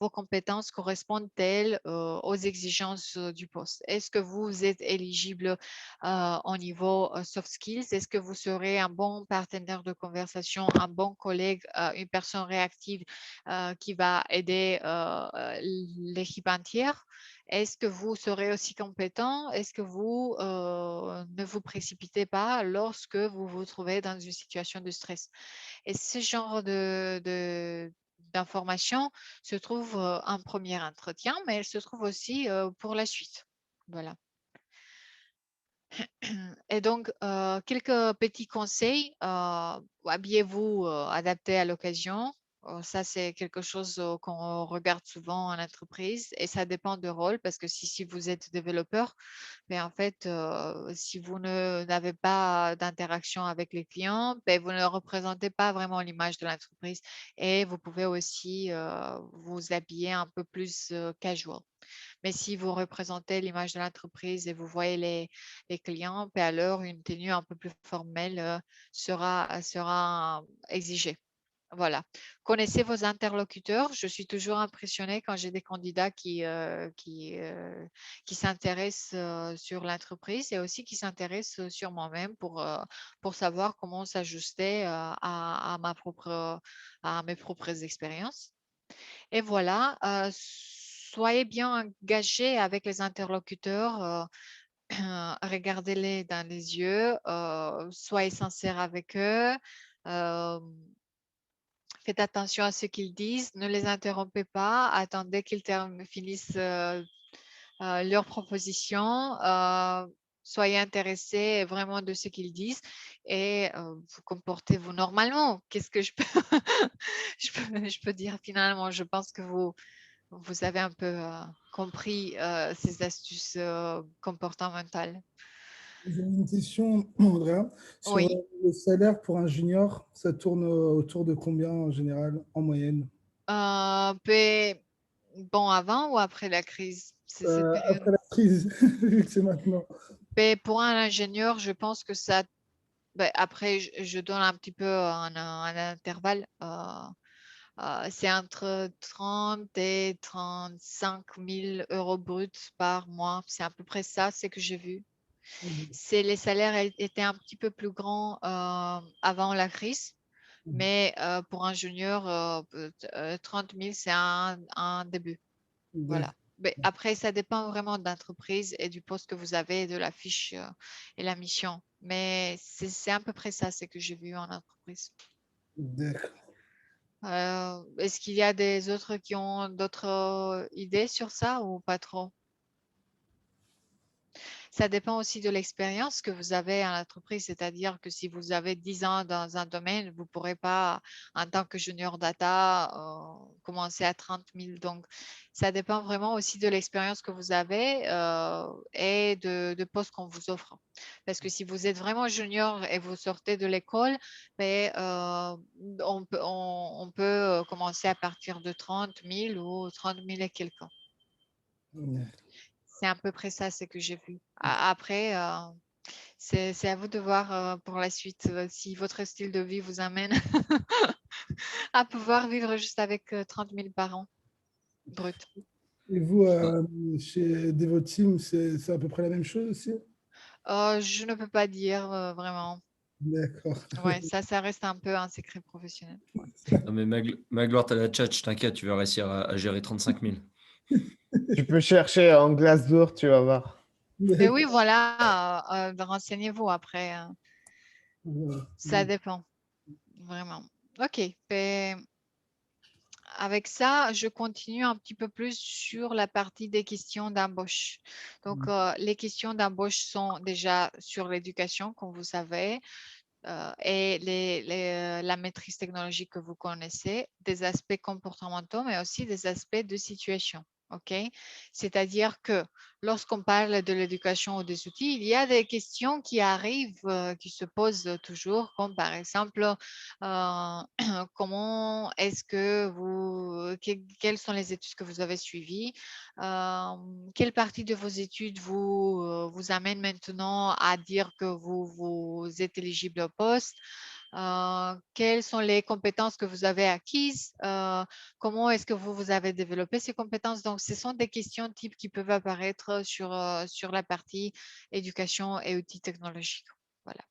vos compétences correspondent-elles aux exigences du poste? Est-ce que vous êtes éligible au niveau soft skills? Est-ce que vous serez un bon partenaire de conversation, un bon collègue, une personne réactive qui va aider l'équipe entière? Est-ce que vous serez aussi compétent? Est-ce que vous ne vous précipitez pas lorsque vous vous trouvez dans une situation de stress? Et ce genre d'informations se trouve en premier entretien, mais elle se trouve aussi pour la suite. Voilà. Et donc, quelques petits conseils. Habillez-vous adapté à l'occasion. Ça, c'est quelque chose qu'on regarde souvent en entreprise et ça dépend de rôle parce que si vous êtes développeur, mais en fait, si vous n'avez pas d'interaction avec les clients, ben, vous ne représentez pas vraiment l'image de l'entreprise et vous pouvez aussi vous habiller un peu plus casual. Mais si vous représentez l'image de l'entreprise et vous voyez les clients, ben alors une tenue un peu plus formelle sera exigée. Voilà. Connaissez vos interlocuteurs. Je suis toujours impressionnée quand j'ai des candidats qui s'intéressent sur l'entreprise et aussi qui s'intéressent sur moi-même pour savoir comment s'ajuster à mes propres expériences. Et voilà, soyez bien engagés avec les interlocuteurs, regardez-les dans les yeux, soyez sincères avec eux, faites attention à ce qu'ils disent, ne les interrompez pas, attendez qu'ils finissent leur proposition, soyez intéressés vraiment de ce qu'ils disent et vous comportez-vous normalement. Qu'est-ce que je peux, je peux dire finalement? Je pense que vous avez un peu compris ces astuces comportementales. J'ai une question, Andrea. Sur Oui. le salaire pour un junior, ça tourne autour de combien en général, en moyenne? Bon, avant ou après la crise? C'est cette période. Après la crise, vu que c'est maintenant. Pour un ingénieur, je pense que ça. Après, je donne un petit peu un intervalle. C'est entre 30 et 35 000 euros bruts par mois. C'est à peu près ça, c'est que j'ai vu. Les salaires étaient un petit peu plus grands avant la crise, mais pour un junior, 30 000, c'est un début. Voilà. Mais après, ça dépend vraiment de l'entreprise et du poste que vous avez, de la fiche et la mission. Mais c'est à peu près ça, c'est que j'ai vu en entreprise. D'accord. Est-ce qu'il y a des autres qui ont d'autres idées sur ça ou pas trop? Ça dépend aussi de l'expérience que vous avez en entreprise, c'est-à-dire que si vous avez 10 ans dans un domaine, vous ne pourrez pas, en tant que junior data, commencer à 30 000. Donc, ça dépend vraiment aussi de l'expérience que vous avez et de poste qu'on vous offre. Parce que si vous êtes vraiment junior et vous sortez de l'école, ben, on peut commencer à partir de 30 000 ou 30 000 et quelques. C'est à peu près ça, ce que j'ai vu. Après, c'est à vous de voir pour la suite si votre style de vie vous amène à pouvoir vivre juste avec 30 000 par an brut. Et vous, chez Devoteam, c'est à peu près la même chose aussi? Je ne peux pas dire vraiment. D'accord. Ouais, ça reste un peu un secret professionnel. Ouais. Non, mais ma gloire, t'as la tchatch, t'inquiète, tu vas réussir à gérer 35 000. Tu peux chercher en Glassdoor, tu vas voir. Mais oui, voilà, renseignez-vous après. Ça dépend, vraiment. OK. Avec ça, je continue un petit peu plus sur la partie des questions d'embauche. Donc, les questions d'embauche sont déjà sur l'éducation, comme vous savez. et la maîtrise technologique que vous connaissez, des aspects comportementaux, mais aussi des aspects de situation. OK? C'est-à-dire que lorsqu'on parle de l'éducation ou des outils, il y a des questions qui arrivent, qui se posent toujours, comme par exemple, comment est-ce que quelles sont les études que vous avez suivies? Quelle partie de vos études vous amène maintenant à dire que vous êtes éligible au poste? Quelles sont les compétences que vous avez acquises? Comment est-ce que vous avez développé ces compétences? Donc, ce sont des questions types qui peuvent apparaître sur la partie éducation et outils technologiques. Voilà.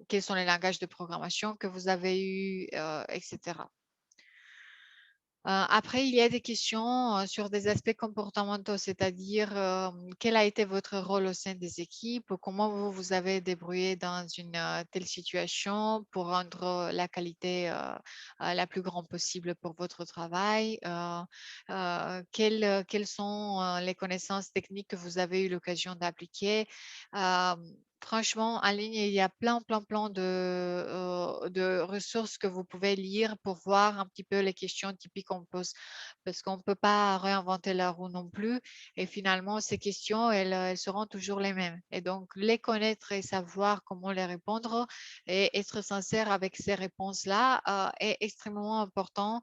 Quels sont les langages de programmation que vous avez eus, etc. Après, il y a des questions sur des aspects comportementaux, c'est-à-dire quel a été votre rôle au sein des équipes, comment vous vous avez débrouillé dans une telle situation pour rendre la qualité la plus grande possible pour votre travail, quelles sont les connaissances techniques que vous avez eu l'occasion d'appliquer. Franchement, en ligne, il y a plein de ressources que vous pouvez lire pour voir un petit peu les questions typiques qu'on pose, parce qu'on ne peut pas réinventer la roue non plus. Et finalement, ces questions, elles seront toujours les mêmes. Et donc, les connaître et savoir comment les répondre et être sincère avec ces réponses-là est extrêmement important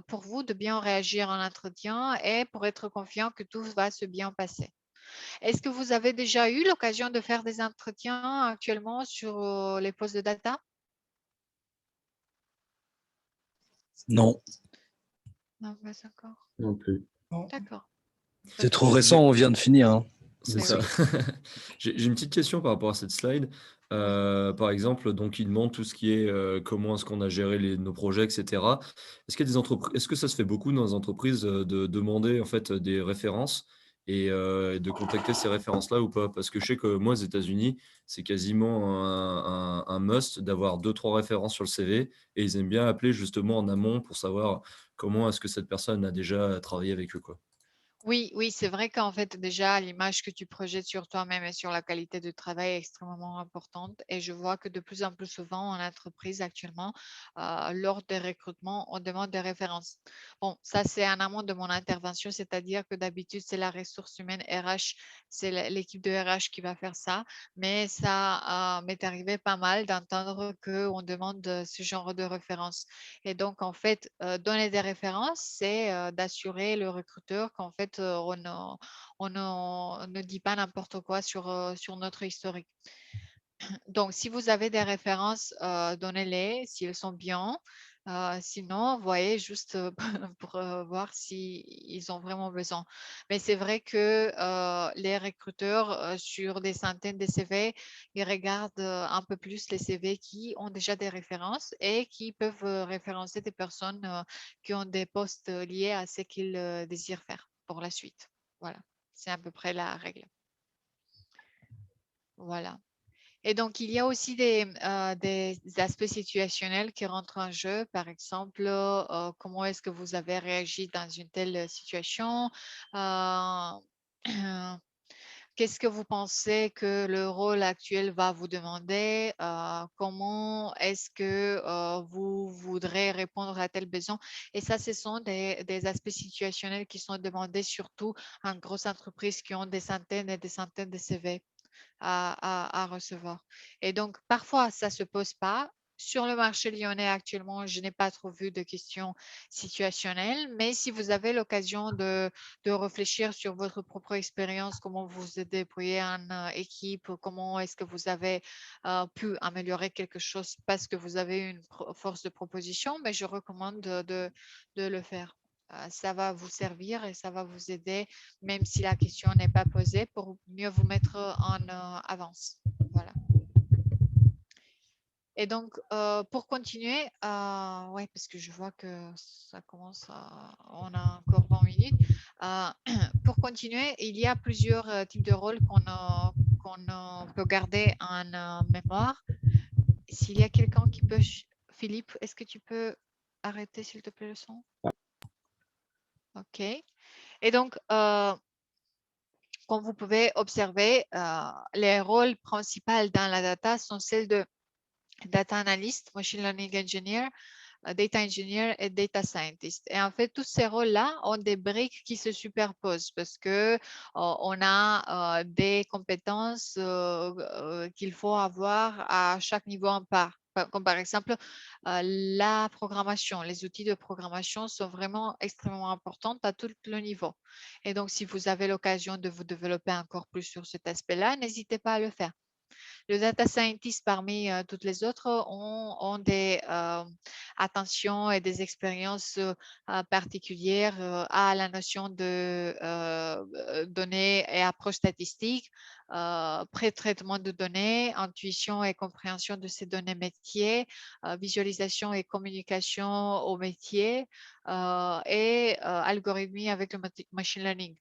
pour vous de bien réagir en entretien et pour être confiant que tout va se bien passer. Est-ce que vous avez déjà eu l'occasion de faire des entretiens actuellement sur les postes de data? Non, Non, pas encore. Non plus. D'accord. c'est trop récent, on vient de finir, hein. C'est Mais ça. oui. J'ai une petite question par rapport à cette slide. Par exemple, donc il demande tout ce qui est comment est-ce qu'on a géré nos projets, etc. Est-ce qu'il y a des entreprises, est-ce que ça se fait beaucoup dans les entreprises de demander en fait des références et de contacter ces références-là ou pas? Parce que je sais que moi, aux États-Unis, c'est quasiment un must d'avoir 2, 3 références sur le CV et ils aiment bien appeler justement en amont pour savoir comment est-ce que cette personne a déjà travaillé avec eux, quoi. Oui, oui, c'est vrai qu'en fait, déjà, l'image que tu projettes sur toi-même et sur la qualité de travail est extrêmement importante. Et je vois que de plus en plus souvent en entreprise actuellement, lors des recrutements, on demande des références. Bon, ça, c'est en amont de mon intervention, c'est-à-dire que d'habitude, c'est la ressource humaine RH, c'est l'équipe de RH qui va faire ça. Mais ça m'est arrivé pas mal d'entendre qu'on demande ce genre de références. Et donc, en fait, donner des références, c'est d'assurer le recruteur qu'en fait, on ne dit pas n'importe quoi sur notre historique. Donc, si vous avez des références, donnez-les si elles sont bien. Sinon, voyez juste pour voir s'ils ont vraiment besoin. Mais c'est vrai que les recruteurs, sur des centaines de CV, ils regardent un peu plus les CV qui ont déjà des références et qui peuvent référencer des personnes qui ont des postes liés à ce qu'ils désirent faire pour la suite. Voilà, c'est à peu près la règle. Voilà. Et donc, il y a aussi des aspects situationnels qui rentrent en jeu. Par exemple, comment est-ce que vous avez réagi dans une telle situation? Euh, Qu'est-ce que vous pensez que le rôle actuel va vous demander? Comment est-ce que vous voudrez répondre à tel besoin? Et ça, ce sont des aspects situationnels qui sont demandés surtout en grosses entreprises qui ont des centaines et des centaines de CV à recevoir. Et donc, parfois, ça ne se pose pas. Sur le marché lyonnais actuellement, je n'ai pas trop vu de questions situationnelles, mais si vous avez l'occasion de réfléchir sur votre propre expérience, comment vous vous êtes débrouillé en équipe, comment est-ce que vous avez pu améliorer quelque chose parce que vous avez une force de proposition, mais je recommande de le faire. Ça va vous servir et ça va vous aider même si la question n'est pas posée, pour mieux vous mettre en avance. Voilà. Et donc, pour continuer, ouais, parce que je vois que ça commence on a encore 20 minutes. Pour continuer, il y a plusieurs types de rôles qu'on peut garder en mémoire. S'il y a quelqu'un qui peut, Philippe, est-ce que tu peux arrêter s'il te plaît le son? OK. Et donc, comme vous pouvez observer, les rôles principaux dans la data sont celles de data analyst, machine learning engineer, data engineer et data scientist. Et en fait, tous ces rôles-là ont des briques qui se superposent parce que on a des compétences qu'il faut avoir à chaque niveau en part. Comme par exemple, la programmation. Les outils de programmation sont vraiment extrêmement importants à tout le niveau. Et donc, si vous avez l'occasion de vous développer encore plus sur cet aspect-là, n'hésitez pas à le faire. Le data scientist parmi toutes les autres ont des attentions et des expériences particulières à la notion de données et approche statistique, pré-traitement de données, intuition et compréhension de ces données métiers, visualisation et communication au métier et algorithmie avec le machine learning.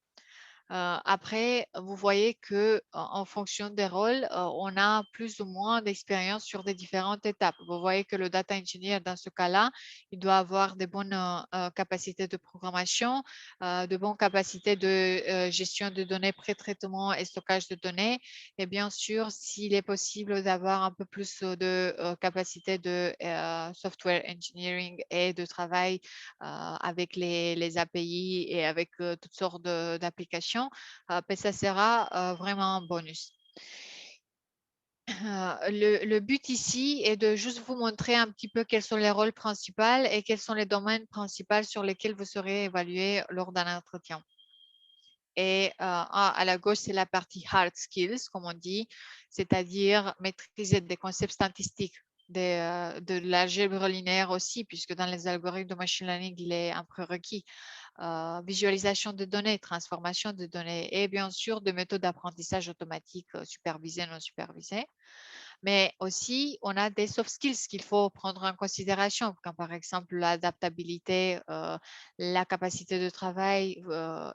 Après, vous voyez que en fonction des rôles, on a plus ou moins d'expérience sur des différentes étapes. Vous voyez que le data engineer, dans ce cas-là, il doit avoir de bonnes capacités de programmation, de bonnes capacités de gestion de données, pré-traitement et stockage de données. Et bien sûr, s'il est possible d'avoir un peu plus de capacité de software engineering et de travail avec les API et avec toutes sortes d'applications, ben, ça sera vraiment un bonus. Le but ici est de juste vous montrer un petit peu quels sont les rôles principaux et quels sont les domaines principaux sur lesquels vous serez évalué lors d'un entretien. Et à la gauche, c'est la partie hard skills, comme on dit, c'est-à-dire maîtriser des concepts statistiques, de l'algèbre linéaire aussi, puisque dans les algorithmes de machine learning, il est un prérequis. Visualisation de données, transformation de données et bien sûr de méthodes d'apprentissage automatique supervisées, non supervisées. Mais aussi, on a des soft skills qu'il faut prendre en considération, comme par exemple l'adaptabilité, la capacité de travail,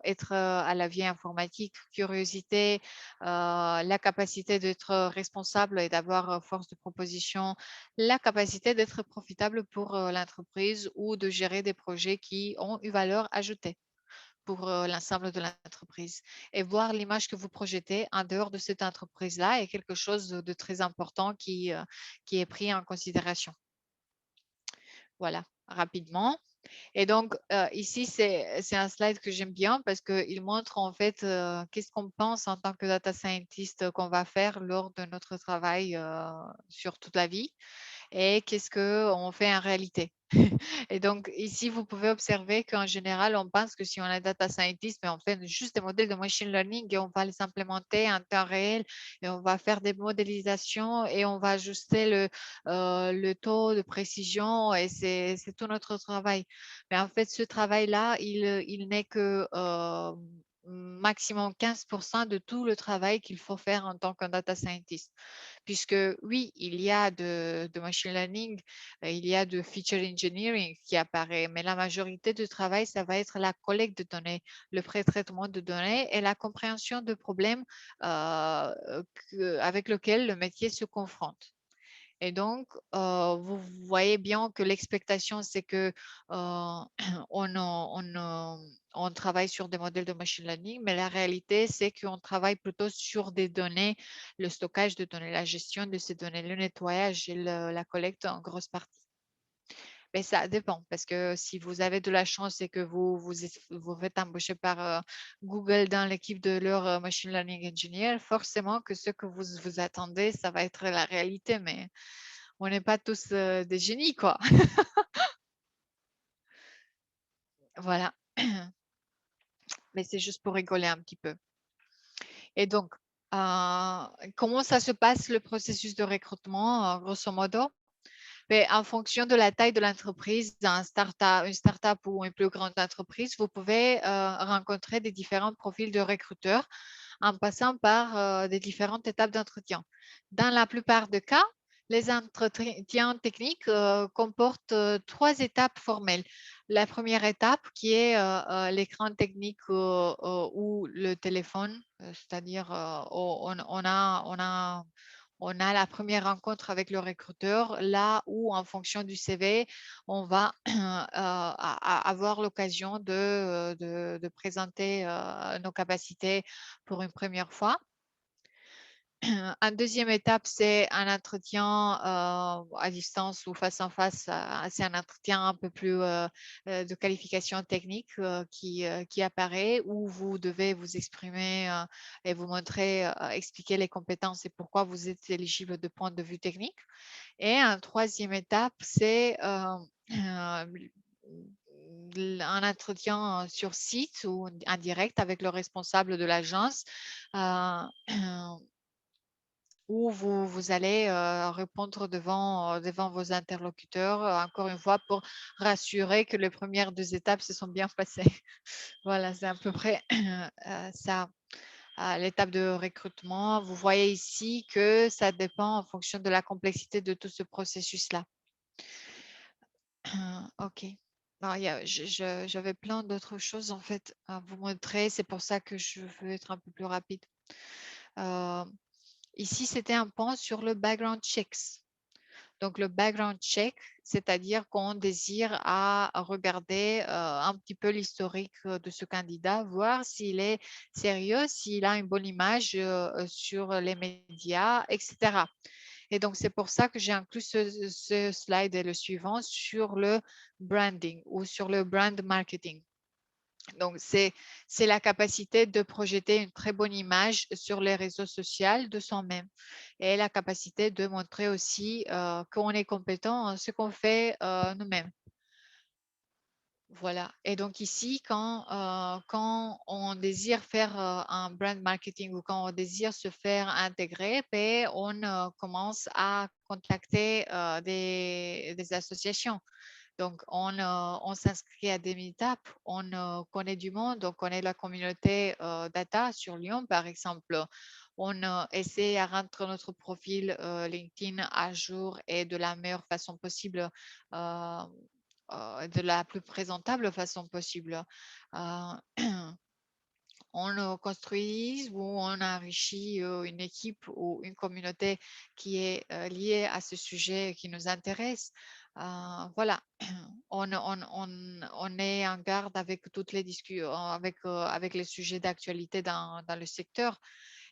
être à la vie informatique, curiosité, la capacité d'être responsable et d'avoir force de proposition, la capacité d'être profitable pour l'entreprise ou de gérer des projets qui ont une valeur ajoutée pour l'ensemble de l'entreprise. Et voir l'image que vous projetez en dehors de cette entreprise-là est quelque chose de très important qui est pris en considération. Voilà, rapidement. Et donc, ici, c'est un slide que j'aime bien parce qu'il montre en fait qu'est-ce qu'on pense en tant que data scientist qu'on va faire lors de notre travail sur toute la vie et qu'est-ce qu'on fait en réalité. Et donc, ici, vous pouvez observer qu'en général, on pense que si on est data scientist, mais on fait juste des modèles de machine learning et on va les implémenter en temps réel et on va faire des modélisations et on va ajuster le taux de précision et c'est tout notre travail. Mais en fait, ce travail-là, il n'est que maximum 15% de tout le travail qu'il faut faire en tant que data scientist. Puisque oui, il y a de machine learning, il y a de feature engineering qui apparaît, mais la majorité du travail, ça va être la collecte de données, le pré-traitement de données et la compréhension de problèmes avec lesquels le métier se confronte. Et donc, vous voyez bien que l'expectation, c'est que on travaille sur des modèles de machine learning, mais la réalité, c'est qu'on travaille plutôt sur des données, le stockage de données, la gestion de ces données, le nettoyage et la collecte en grosse partie. Mais ça dépend, parce que si vous avez de la chance et que vous faites embaucher par Google dans l'équipe de leur machine learning engineer, forcément que ce que vous attendez, ça va être la réalité, mais on n'est pas tous des génies, quoi. Voilà. Mais c'est juste pour rigoler un petit peu. Et donc, comment ça se passe le processus de recrutement, grosso modo? Mais en fonction de la taille de l'entreprise, une start-up ou une plus grande entreprise, vous pouvez rencontrer des différents profils de recruteurs en passant par des différentes étapes d'entretien. Dans la plupart des cas, les entretiens techniques comportent 3 étapes formelles. La première étape qui est l'écran technique ou le téléphone, c'est-à-dire on a la première rencontre avec le recruteur, là où, en fonction du CV, on va avoir l'occasion de présenter nos capacités pour une première fois. En deuxième étape, c'est un entretien à distance ou face à face. C'est un entretien un peu plus de qualification technique qui apparaît, où vous devez vous exprimer et vous montrer, expliquer les compétences et pourquoi vous êtes éligible de point de vue technique. Et un troisième étape, c'est un entretien sur site ou en direct avec le responsable de l'agence où vous allez répondre devant vos interlocuteurs, encore une fois, pour rassurer que les premières 2 étapes se sont bien passées. Voilà, c'est à peu près ça, l'étape de recrutement. Vous voyez ici que ça dépend en fonction de la complexité de tout ce processus-là. OK. Alors, j'avais plein d'autres choses en fait à vous montrer. C'est pour ça que je veux être un peu plus rapide. Ici, c'était un point sur le background checks. Donc, le background check, c'est-à-dire qu'on désire à regarder un petit peu l'historique de ce candidat, voir s'il est sérieux, s'il a une bonne image sur les médias, etc. Et donc, c'est pour ça que j'ai inclus ce slide et le suivant sur le branding ou sur le brand marketing. Donc, c'est la capacité de projeter une très bonne image sur les réseaux sociaux de soi-même et la capacité de montrer aussi qu'on est compétent en ce qu'on fait nous-mêmes. Voilà. Et donc ici, quand on désire faire un brand marketing ou quand on désire se faire intégrer, ben, on commence à contacter des associations. Donc, on s'inscrit à des meetups, on connaît du monde, on connaît la communauté data sur Lyon, par exemple. On essaie à rendre notre profil LinkedIn à jour et de la meilleure façon possible, de la plus présentable façon possible. On construit ou on enrichit une équipe ou une communauté qui est liée à ce sujet qui nous intéresse. Voilà, on est en garde avec toutes les discussions, avec les sujets d'actualité dans le secteur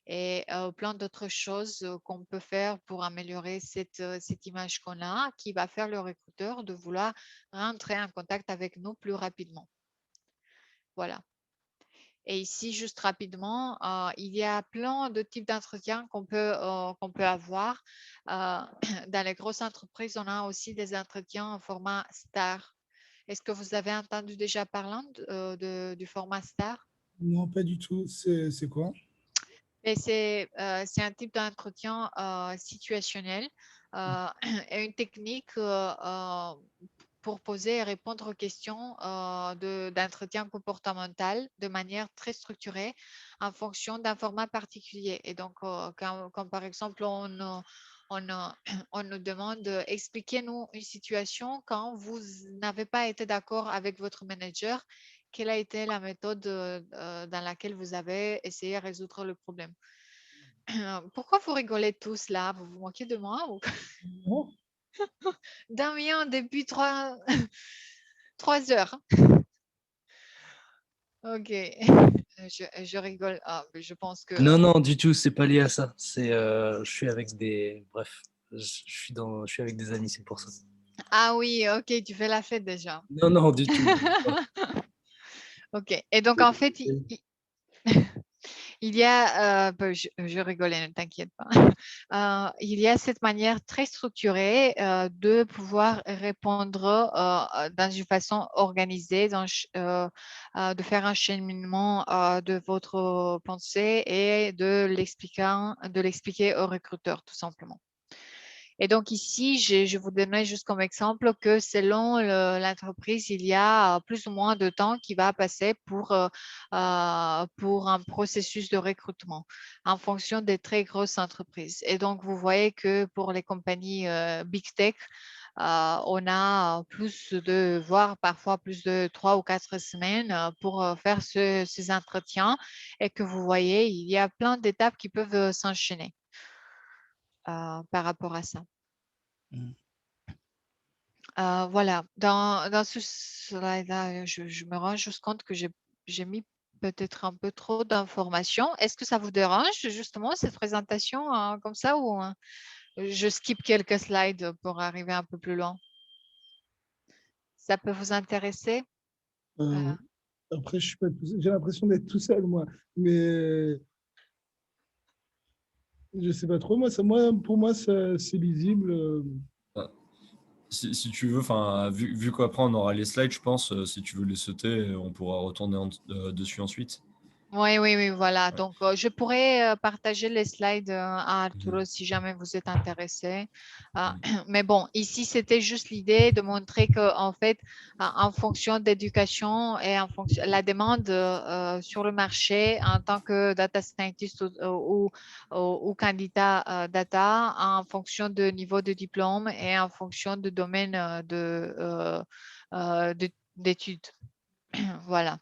et plein d'autres choses qu'on peut faire pour améliorer cette image qu'on a, qui va faire le recruteur de vouloir rentrer en contact avec nous plus rapidement. Voilà. Et ici, juste rapidement, il y a plein de types d'entretiens qu'on peut avoir. Dans les grosses entreprises, on a aussi des entretiens en format STAR. Est-ce que vous avez entendu déjà parler du format STAR? Non, pas du tout. C'est quoi? Et c'est un type d'entretien situationnel et une technique pour poser et répondre aux questions d'entretien comportemental de manière très structurée en fonction d'un format particulier. Et donc, quand par exemple, on nous demande expliquez-nous une situation quand vous n'avez pas été d'accord avec votre manager, quelle a été la méthode dans laquelle vous avez essayé de résoudre le problème. Pourquoi vous rigolez tous là? Vous vous moquez de moi ou... Non. Damien, depuis 3 heures. Ok, je rigole. Ah, mais je pense que... Non, non, du tout, c'est pas lié à ça. Je suis avec des... Bref, je suis avec des amis, c'est pour ça. Ah oui, ok, tu fais la fête déjà. Non, non, du tout. Ok, et donc en fait, il y a, je rigolais, ne t'inquiète pas. Il y a cette manière très structurée de pouvoir répondre dans une façon organisée, de faire un cheminement de votre pensée et de l'expliquer au recruteur, tout simplement. Et donc ici, je vous donnerai juste comme exemple que selon l'entreprise, il y a plus ou moins de temps qui va passer pour un processus de recrutement en fonction des très grosses entreprises. Et donc, vous voyez que pour les compagnies Big Tech, on a voire parfois plus de 3 ou 4 semaines pour faire ces entretiens et que vous voyez, il y a plein d'étapes qui peuvent s'enchaîner. par rapport à ça. Mm. Voilà, dans ce slide-là, je me rends juste compte que j'ai mis peut-être un peu trop d'informations. Est-ce que ça vous dérange justement cette présentation comme ça ou je skip quelques slides pour arriver un peu plus loin? Ça peut vous intéresser? Euh, Après, je suis pas j'ai l'impression d'être tout seul, moi. Mais je sais pas trop. Pour moi, c'est lisible. Ah, si tu veux, enfin, vu qu'après on aura les slides, je pense, si tu veux les sauter, on pourra retourner dessus ensuite. Oui, oui, oui, voilà. Ouais. Donc, je pourrais partager les slides à Arturo Mhm. si jamais vous êtes intéressé. Mhm. Mais bon, ici, c'était juste l'idée de montrer que, en fait, en fonction d'éducation et en fonction la demande sur le marché en tant que data scientist ou candidat data, en fonction de niveau de diplôme et en fonction de domaine d'études. Voilà.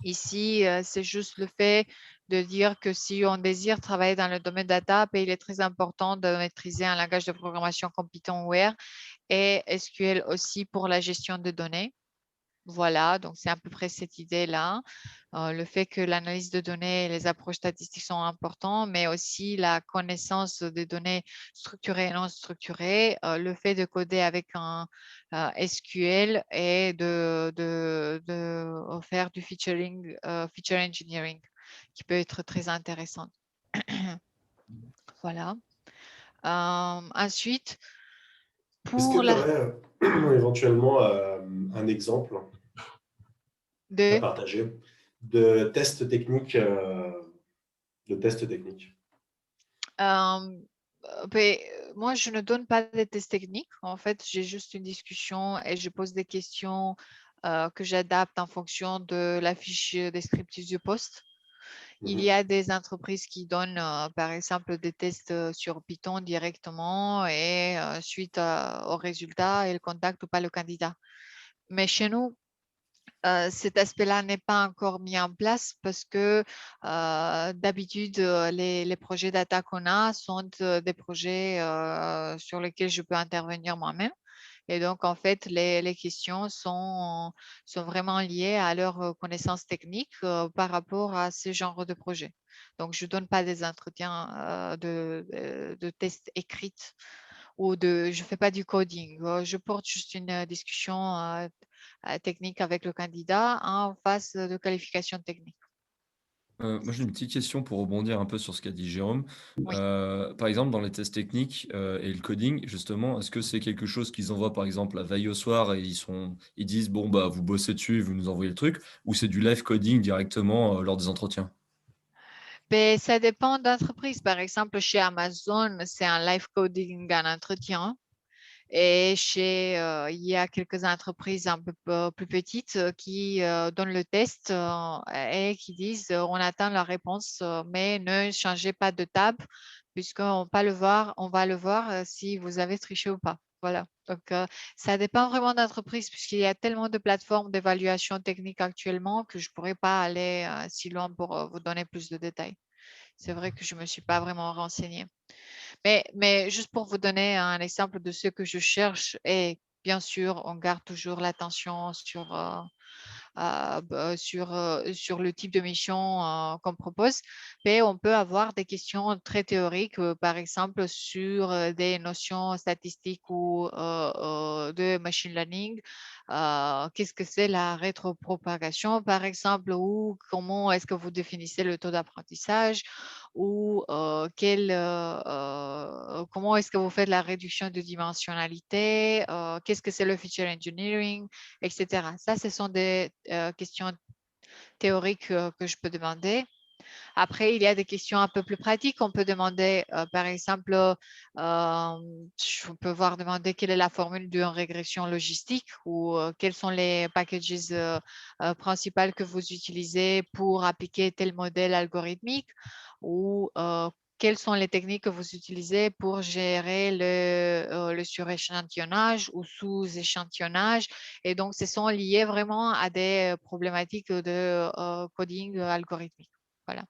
Ici, c'est juste le fait de dire que si on désire travailler dans le domaine data, il est très important de maîtriser un langage de programmation comme Python ou R et SQL aussi pour la gestion de données. Voilà, donc c'est à peu près cette idée-là. Le fait que l'analyse de données et les approches statistiques sont importants, mais aussi la connaissance des données structurées et non structurées, le fait de coder avec un SQL et de faire du feature engineering, qui peut être très intéressant. Voilà. Ensuite, Est-ce que pour tu la aurais éventuellement un exemple à de partager de tests techniques Euh, ben, moi, je ne donne pas de tests techniques. En fait, j'ai juste une discussion et je pose des questions que j'adapte en fonction de la fiche descriptive du poste. Il y a des entreprises qui donnent, par exemple, des tests sur Python directement et suite au résultat, elles contactent ou pas le candidat. Mais chez nous, cet aspect-là n'est pas encore mis en place parce que d'habitude, les projets data qu'on a sont des projets sur lesquels je peux intervenir moi-même. Et donc, en fait, les questions sont vraiment liées à leur connaissance technique par rapport à ce genre de projet. Donc, je ne donne pas des entretiens de tests écrits ou je ne fais pas du coding. Je porte juste une discussion technique avec le candidat en phase de qualification technique. Moi, j'ai une petite question pour rebondir un peu sur ce qu'a dit Jérôme. Oui. Par exemple, dans les tests techniques et le coding, justement, est-ce que c'est quelque chose qu'ils envoient, par exemple, la veille au soir et ils disent, bon, bah, vous bossez dessus, vous nous envoyez le truc, ou c'est du live coding directement lors des entretiens? Ben, ça dépend d'entreprise. Par exemple, chez Amazon, c'est un live coding en entretien. Et il y a quelques entreprises un peu plus petites qui donnent le test et qui disent on attend la réponse, mais ne changez pas de table puisqu'on va le voir si vous avez triché ou pas. Voilà. Donc, ça dépend vraiment d'entreprise puisqu'il y a tellement de plateformes d'évaluation technique actuellement que je ne pourrais pas aller si loin pour vous donner plus de détails. C'est vrai que je ne me suis pas vraiment renseignée. Mais juste pour vous donner un exemple de ce que je cherche, et bien sûr, on garde toujours l'attention sur le type de mission qu'on propose, mais on peut avoir des questions très théoriques, par exemple sur des notions statistiques ou de machine learning. Qu'est-ce que c'est la rétropropagation, par exemple, ou comment est-ce que vous définissez le taux d'apprentissage, ou comment est-ce que vous faites la réduction de dimensionnalité, qu'est-ce que c'est le feature engineering, etc. Ça, ce sont des questions théoriques que je peux demander. Après, il y a des questions un peu plus pratiques. On peut demander, par exemple, je peux voir demander quelle est la formule d'une régression logistique ou quels sont les packages principaux que vous utilisez pour appliquer tel modèle algorithmique ou quelles sont les techniques que vous utilisez pour gérer le suréchantillonnage ou sous-échantillonnage. Et donc, ce sont liés vraiment à des problématiques de coding algorithmique. Voilà.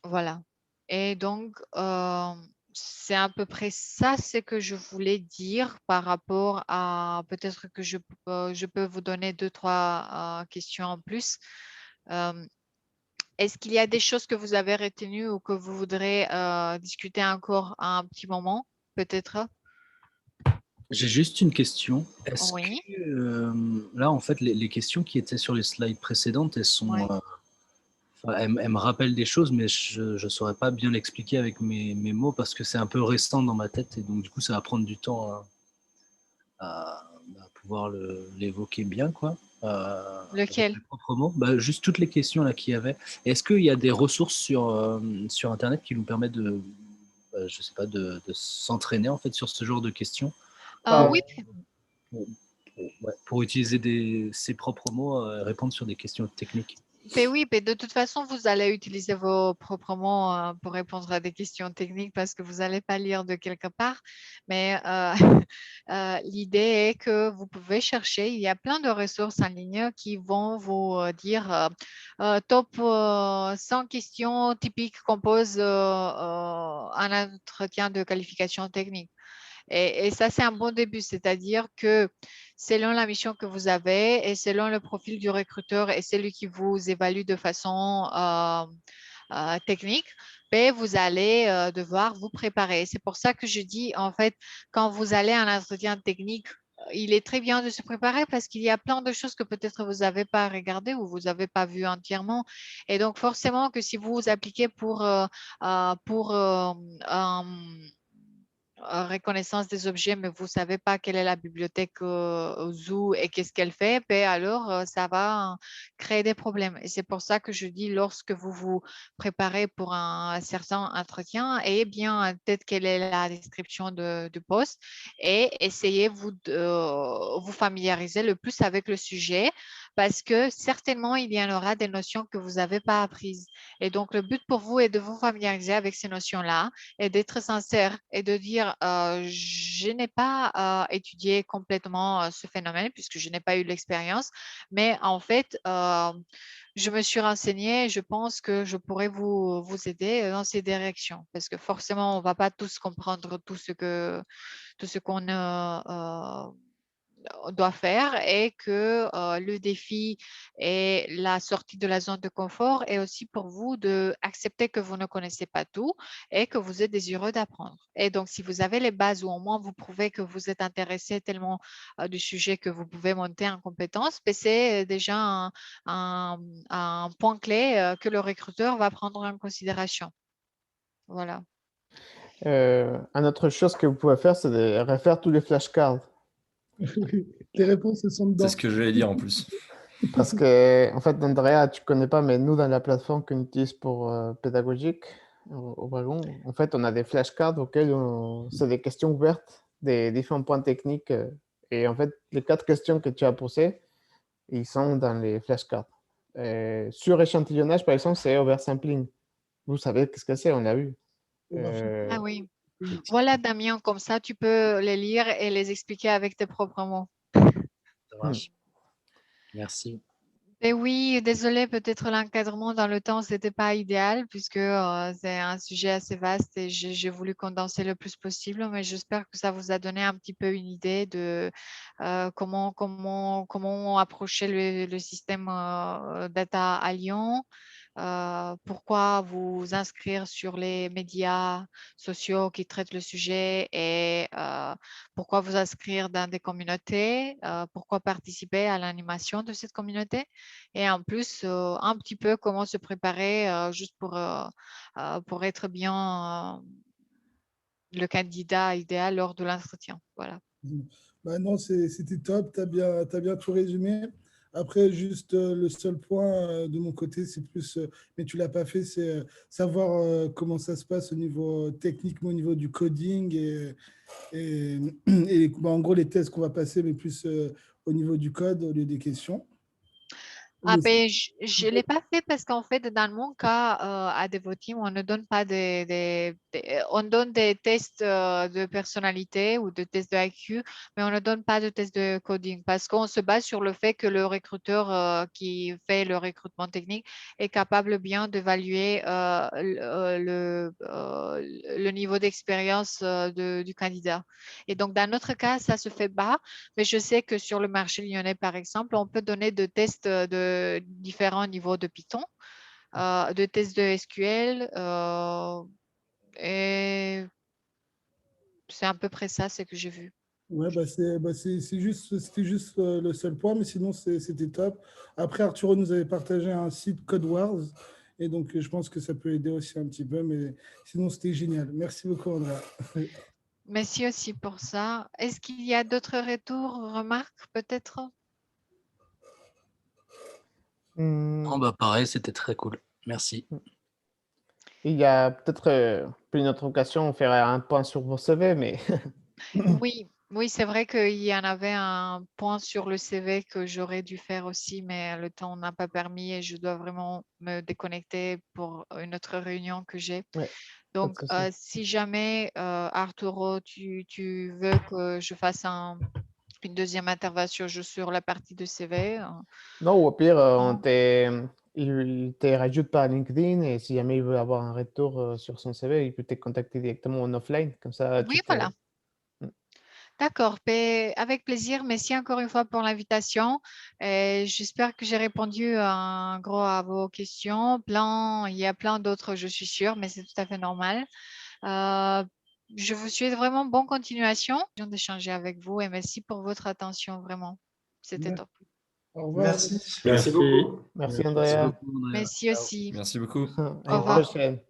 Voilà. Et donc, c'est à peu près ça ce que je voulais dire par rapport à peut-être que je peux vous donner 2-3 questions en plus. Est-ce qu'il y a des choses que vous avez retenues ou que vous voudrez discuter encore un petit moment, peut-être? J'ai juste une question. Est-ce Oui, que là, en fait, les questions qui étaient sur les slides précédentes, elles sont, oui. enfin, elles me rappellent des choses, mais je ne saurais pas bien l'expliquer avec mes mots parce que c'est un peu récent dans ma tête et donc du coup, ça va prendre du temps à pouvoir l'évoquer bien, quoi. Avec Lequel? mes propres mots. Bah, juste toutes les questions là qu'il y avait. Est-ce qu'il y a des ressources sur Internet qui nous permettent de, je sais pas, de s'entraîner en fait sur ce genre de questions Bah, Oui, pour, ouais, pour utiliser ses propres mots, répondre sur des questions techniques. mais oui, mais de toute façon, vous allez utiliser vos propres mots pour répondre à des questions techniques parce que vous n'allez pas lire de quelque part. Mais l'idée est que vous pouvez chercher. Il y a plein de ressources en ligne qui vont vous dire top 100 questions typiques qu'on pose un entretien de qualification technique. Et ça, c'est un bon début, c'est-à-dire que selon la mission que vous avez et selon le profil du recruteur et celui qui vous évalue de façon technique, ben, vous allez devoir vous préparer. C'est pour ça que je dis, en fait, quand vous allez à un entretien technique, il est très bien de se préparer parce qu'il y a plein de choses que peut-être vous n'avez pas regardées ou vous n'avez pas vues entièrement. Et donc, forcément que si vous vous appliquez pour reconnaissance des objets, mais vous ne savez pas quelle est la bibliothèque Zoo et qu'est-ce qu'elle fait, ben alors ça va créer des problèmes. Et c'est pour ça que je dis, lorsque vous vous préparez pour un certain entretien, ayez bien en tête quelle est la description du poste et essayez vous de vous familiariser le plus avec le sujet parce que certainement, il y en aura des notions que vous n'avez pas apprises. Et donc, le but pour vous est de vous familiariser avec ces notions-là et d'être sincère et de dire je n'ai pas étudié complètement ce phénomène puisque je n'ai pas eu l'expérience, mais en fait, je me suis renseignée et je pense que je pourrais vous aider dans ces directions parce que forcément, on ne va pas tous comprendre tout ce qu'on doit faire et que le défi et la sortie de la zone de confort est aussi pour vous de accepter que vous ne connaissez pas tout et que vous êtes désireux d'apprendre. Et donc, si vous avez les bases ou au moins vous prouvez que vous êtes intéressé tellement du sujet que vous pouvez monter en compétence, ben, c'est déjà un point clé que le recruteur va prendre en considération. Voilà. une autre chose que vous pouvez faire, c'est de refaire tous les flashcards. Les réponses elles sont C'est dedans. ce que j'allais dire en plus. Parce que, en fait, Andrea, tu connais pas, mais nous, dans la plateforme qu'on utilise pour pédagogique au Dragon, en fait, on a des flashcards auxquels c'est des questions ouvertes, des différents points techniques. Et en fait, les 4 questions que tu as posées, ils sont dans les flashcards. Sur échantillonnage, par exemple, c'est oversampling. Vous savez ce que c'est, on l'a eu. Ah oui. Voilà, Damien, comme ça, tu peux les lire et les expliquer avec tes propres mots. Ça marche. Merci. Et oui, désolé, peut-être l'encadrement dans le temps, c'était pas idéal puisque c'est un sujet assez vaste et j'ai voulu condenser le plus possible, mais j'espère que ça vous a donné un petit peu une idée de comment approcher le système data à Lyon. Pourquoi vous inscrire sur les médias sociaux qui traitent le sujet et pourquoi vous inscrire dans des communautés, pourquoi participer à l'animation de cette communauté et en plus un petit peu comment se préparer juste pour être bien le candidat idéal lors de l'entretien. Voilà. Bah non, c'était top, t'as bien tout résumé. Après, juste le seul point de mon côté, c'est plus, mais tu l'as pas fait, c'est savoir comment ça se passe au niveau techniquement, au niveau du coding et bah, en gros les tests qu'on va passer, mais plus au niveau du code au lieu des questions. Ah Le- ben, je l'ai pas fait parce qu'en fait, dans mon cas, à Devoteam, on ne donne pas on donne des tests de personnalité ou des tests de IQ, mais on ne donne pas de tests de coding parce qu'on se base sur le fait que le recruteur qui fait le recrutement technique est capable bien d'évaluer le niveau d'expérience du candidat. Et donc, dans notre cas, ça se fait pas. Mais je sais que sur le marché lyonnais, par exemple, on peut donner des tests de différents niveaux de Python, de tests de SQL, et c'est à peu près ça, ce que j'ai vu. Ouais, c'était juste le seul point, mais sinon, c'était top. Après, Arturo nous avait partagé un site Code Wars, et donc je pense que ça peut aider aussi un petit peu, mais sinon, c'était génial. Merci beaucoup, Andrea. Merci aussi pour ça. Est-ce qu'il y a d'autres retours, remarques peut-être? Non, bah pareil, c'était très cool. Merci. Il y a peut-être une autre occasion, on fera un point sur vos CV, mais Oui, oui, c'est vrai qu'il y en avait un point sur le CV que j'aurais dû faire aussi, mais le temps n'a pas permis et je dois vraiment me déconnecter pour une autre réunion que j'ai. ouais, pas de Donc, souci. si jamais, Arturo, tu veux que je fasse une deuxième intervention sur la partie de CV, Non, ou au pire, non. il te rajoute par LinkedIn et si jamais il veut avoir un retour sur son CV, il peut te contacter directement en offline. Comme ça, Oui, voilà. Mm. D'accord, ben, avec plaisir. Merci encore une fois pour l'invitation. Et j'espère que j'ai répondu en gros à vos questions. Il y a plein d'autres, je suis sûre, mais c'est tout à fait normal. Euh, je vous souhaite vraiment bonne continuation d'échanger avec vous et merci pour votre attention, vraiment. C'était top. Au revoir. Merci. Merci Merci. beaucoup. Merci, Merci. Merci Andrea. beaucoup, Andrea. Merci aussi. Merci beaucoup. À Au une revoir. prochaine.